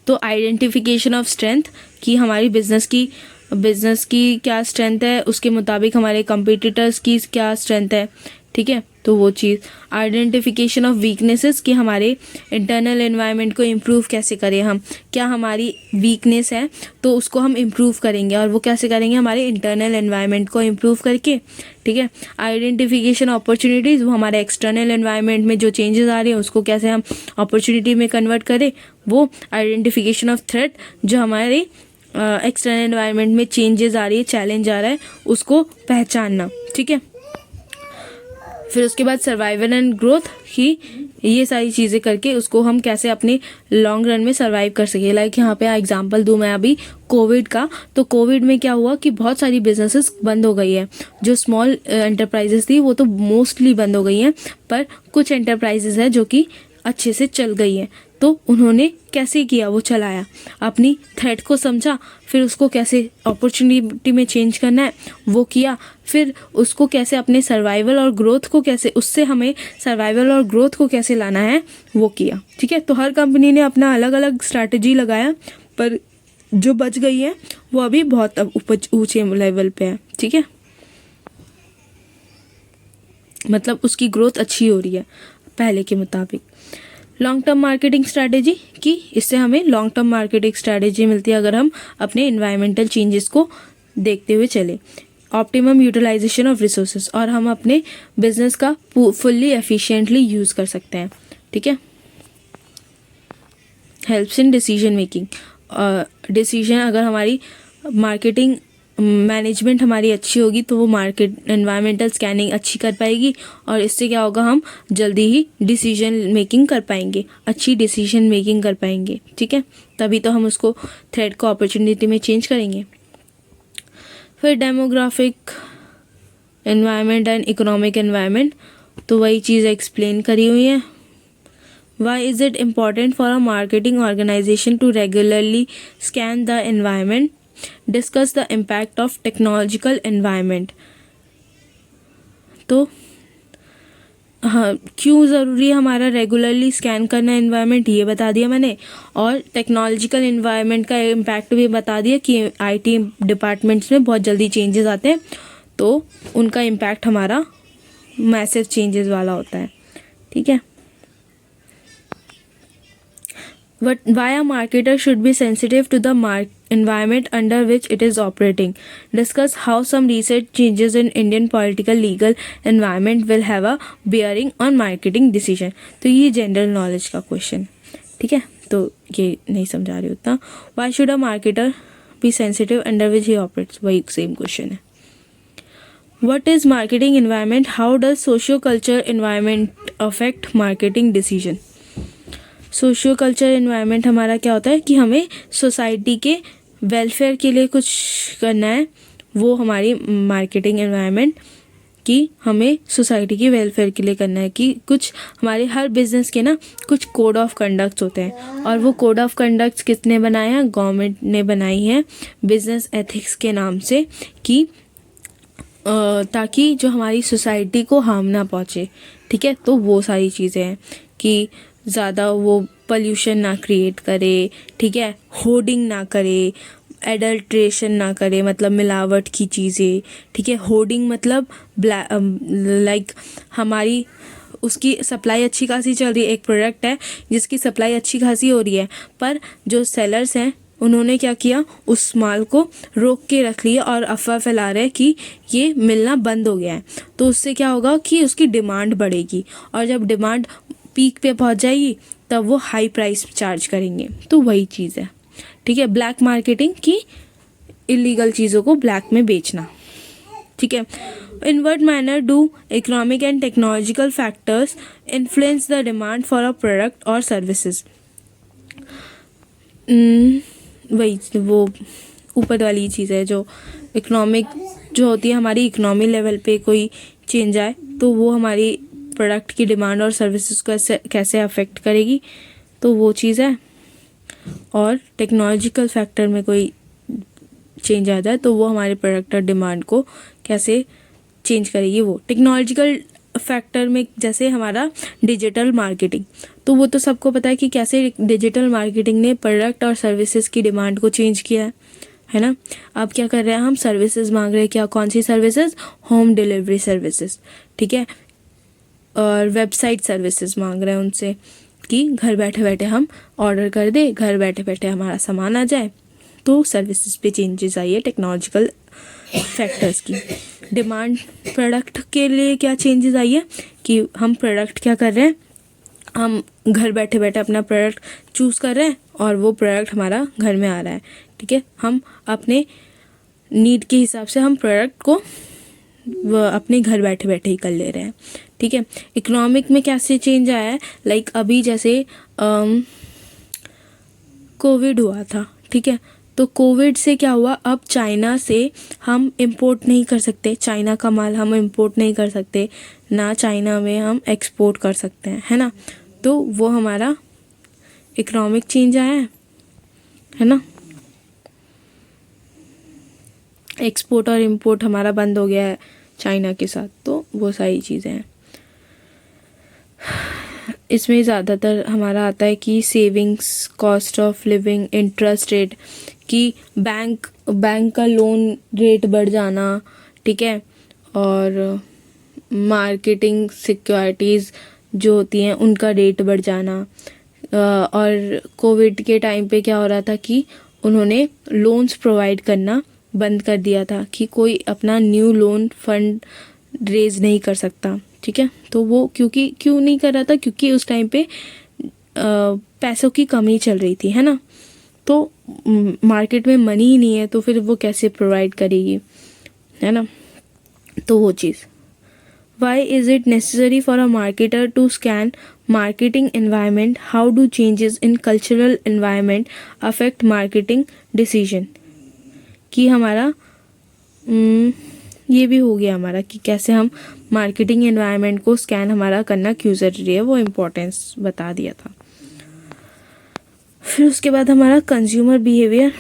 तो आइडेंटिफिकेशन ऑफ स्ट्रेंथ, कि हमारी बिजनेस की क्या स्ट्रेंथ है, उसके मुताबिक हमारे कंपटीटर्स की क्या स्ट्रेंथ है, ठीक है। तो वो चीज़। आइडेंटिफिकेशन ऑफ वीकनेसेस, कि हमारे इंटरनल एनवायरनमेंट को इम्प्रूव कैसे करें हम, क्या हमारी वीकनेस है तो उसको हम इम्प्रूव करेंगे, और वो कैसे करेंगे, हमारे इंटरनल एनवायरनमेंट को इम्प्रूव करके, ठीक है। आइडेंटिफिकेशन अपॉर्चुनिटीज़, वो हमारे एक्सटर्नल एनवायरनमेंट में जो चेंजेस आ रहे हैं उसको कैसे हम अपॉर्चुनिटी में कन्वर्ट करें, वो। आइडेंटिफिकेशन ऑफ थ्रेट, जो हमारे एक्सटर्नल एनवायरनमेंट में चेंजेस आ रही है, चैलेंज आ रहा है, उसको पहचानना, ठीक है। फिर उसके बाद सर्वाइवल एंड ग्रोथ, की ये सारी चीज़ें करके उसको हम कैसे अपने लॉन्ग रन में सर्वाइव कर सके। लाइक यहाँ पे एग्जांपल दूँ मैं अभी कोविड का, तो कोविड में क्या हुआ कि बहुत सारी बिजनेसेस बंद हो गई है। जो स्मॉल एंटरप्राइजेस थी वो तो मोस्टली बंद हो गई हैं, पर कुछ एंटरप्राइजेस है जो कि अच्छे से चल गई है। तो उन्होंने कैसे किया, वो चलाया, अपनी थ्रेट को समझा, फिर उसको कैसे अपॉर्चुनिटी में चेंज करना है वो किया, फिर उसको कैसे अपने सर्वाइवल और ग्रोथ को कैसे, उससे हमें सर्वाइवल और ग्रोथ को कैसे लाना है वो किया, ठीक है। तो हर कंपनी ने अपना अलग अलग स्ट्रैटेजी लगाया, पर जो बच गई है वो अभी बहुत ऊंचे लेवल पे है, ठीक है। मतलब उसकी ग्रोथ अच्छी हो रही है पहले के मुताबिक। लॉन्ग टर्म मार्केटिंग स्ट्रैटेजी, कि इससे हमें लॉन्ग टर्म मार्केटिंग स्ट्रैटेजी मिलती है अगर हम अपने इन्वायरमेंटल चेंजेस को देखते हुए चले। ऑप्टिमम यूटिलाइजेशन ऑफ रिसोर्सेज, और हम अपने बिजनेस का फुल्ली एफिशिएंटली यूज़ कर सकते हैं, ठीक है। Helps in decision making, decision अगर हमारी मार्केटिंग मैनेजमेंट हमारी अच्छी होगी तो वो मार्केट एनवायरमेंटल स्कैनिंग अच्छी कर पाएगी, और इससे क्या होगा, हम जल्दी ही डिसीजन मेकिंग कर पाएंगे, अच्छी डिसीजन मेकिंग कर पाएंगे, ठीक है। तभी तो हम उसको थ्रेड को अपॉर्चुनिटी में चेंज करेंगे। फिर demographic environment and economic environment, तो वही चीज़ एक्सप्लेन करी हुई है। Why is it important for a marketing organization to regularly scan the environment? Discuss the impact of technological environment. तो हाँ, क्यों ज़रूरी है हमारा रेगुलरली स्कैन करना एनवायरनमेंट, ये बता दिया मैंने, और टेक्नोलॉजिकल एनवायरनमेंट का इम्पैक्ट भी बता दिया कि आईटी डिपार्टमेंट्स में बहुत जल्दी चेंजेस आते हैं, तो उनका इम्पैक्ट हमारा मैसिव चेंजेस वाला होता है, ठीक है। Why a marketer should be sensitive to the environment under which it is operating. Discuss how some recent changes in Indian political legal environment will have a bearing on marketing decision. तो ये general knowledge का question, ठीक है, तो ये नहीं समझा रही उतना। Why should a marketer be sensitive under which he operates? वही सेम क्वेश्चन है। What is marketing environment? How does socio-culture environment affect marketing decision? Socio culture environment हमारा क्या होता है कि हमें सोसाइटी के वेलफेयर के लिए कुछ करना है, वो हमारी मार्केटिंग एनवायरनमेंट की हमें सोसाइटी की वेलफेयर के लिए करना है। कि कुछ हमारे हर बिजनेस के ना कुछ कोड ऑफ कंडक्ट्स होते हैं, और वो कोड ऑफ कंडक्ट्स किसने बनाए हैं, गवर्नमेंट ने बनाई है बिजनेस एथिक्स के नाम से, कि ताकि जो हमारी सोसाइटी को हार्म ना पहुँचे, ठीक है। तो वो सारी चीज़ें हैं कि ज़्यादा वो पोल्यूशन ना क्रिएट करे, ठीक है, होर्डिंग ना करे, एडल्ट्रेशन ना करे, मतलब मिलावट की चीज़ें, ठीक है। होर्डिंग मतलब लाइक हमारी उसकी सप्लाई अच्छी खासी चल रही है, एक प्रोडक्ट है जिसकी सप्लाई अच्छी खासी हो रही है, पर जो सेलर्स हैं उन्होंने क्या किया, उस माल को रोक के रख लिया और अफवाह फैला रहे हैं कि ये मिलना बंद हो गया है। तो उससे क्या होगा कि उसकी डिमांड बढ़ेगी, और जब डिमांड पीक पे पहुंच जाएगी तब वो हाई प्राइस चार्ज करेंगे। तो वही चीज़ है, ठीक है, ब्लैक मार्केटिंग की इलीगल चीज़ों को ब्लैक में बेचना, ठीक है। In what manner do economic and technological factors influence the demand for a product और सर्विसेज। वही वो ऊपर वाली चीज़ है, जो इकोनॉमिक जो होती है, हमारी इकोनॉमी लेवल पे कोई चेंज आए तो वो हमारी प्रोडक्ट की डिमांड और सर्विसेज को कैसे अफेक्ट करेगी, तो वो चीज़ है। और टेक्नोलॉजिकल फैक्टर में कोई चेंज आ जाए तो वो हमारे प्रोडक्ट और डिमांड को कैसे चेंज करेगी। वो टेक्नोलॉजिकल फैक्टर में जैसे हमारा डिजिटल मार्केटिंग, तो वो तो सबको पता है कि कैसे डिजिटल मार्केटिंग ने प्रोडक्ट और सर्विसेज की डिमांड को चेंज किया है ना। अब क्या कर रहे हैं हम, सर्विसेज मांग रहे हैं, क्या कौन सी सर्विसेज, होम डिलीवरी सर्विसेज, ठीक है, और वेबसाइट सर्विसेज मांग रहे हैं उनसे कि घर बैठे बैठे हम ऑर्डर कर दे, घर बैठे बैठे हमारा सामान आ जाए। तो सर्विसेज पे चेंजेस आई है टेक्नोलॉजिकल फैक्टर्स की। डिमांड प्रोडक्ट के लिए क्या चेंजेस आई है कि हम प्रोडक्ट क्या कर रहे हैं, हम घर बैठे बैठे अपना प्रोडक्ट चूज़ कर रहे हैं और वो प्रोडक्ट हमारा घर में आ रहा है, ठीक है। हम अपने नीड के हिसाब से हम प्रोडक्ट को अपने घर बैठे बैठे ही कर ले रहे हैं, ठीक है। इकोनॉमिक में कैसे चेंज आया है, लाइक अभी जैसे कोविड हुआ था, ठीक है, तो कोविड से क्या हुआ, अब चाइना से हम इंपोर्ट नहीं कर सकते, चाइना का माल हम इंपोर्ट नहीं कर सकते, ना चाइना में हम एक्सपोर्ट कर सकते हैं, है ना। तो वो हमारा इकोनॉमिक चेंज आया है ना। एक्सपोर्ट और इंपोर्ट हमारा बंद हो गया है चाइना के साथ, तो वो सारी चीज़ें हैं। इसमें ज़्यादातर हमारा आता है कि savings, cost of living, interest rate, कि बैंक का लोन रेट बढ़ जाना, ठीक है, और मार्केटिंग सिक्योरिटीज़ जो होती हैं उनका रेट बढ़ जाना। और कोविड के टाइम पे क्या हो रहा था कि उन्होंने लोन्स प्रोवाइड करना बंद कर दिया था कि कोई अपना न्यू लोन फंड रेज नहीं कर सकता, ठीक है। तो वो क्यों नहीं कर रहा था, क्योंकि उस टाइम पे पैसों की कमी चल रही थी, है ना। तो मार्केट में मनी ही नहीं है, तो फिर वो कैसे प्रोवाइड करेगी, है ना। तो वो चीज़, why is it necessary for a marketer to scan marketing environment, how do changes in cultural environment affect marketing decision. कि हमारा ये भी हो गया हमारा कि कैसे हम मार्केटिंग एनवायरनमेंट को स्कैन हमारा करना क्यों ज़रूरी है, वो इम्पोर्टेंस बता दिया था। फिर उसके बाद हमारा कंज्यूमर बिहेवियर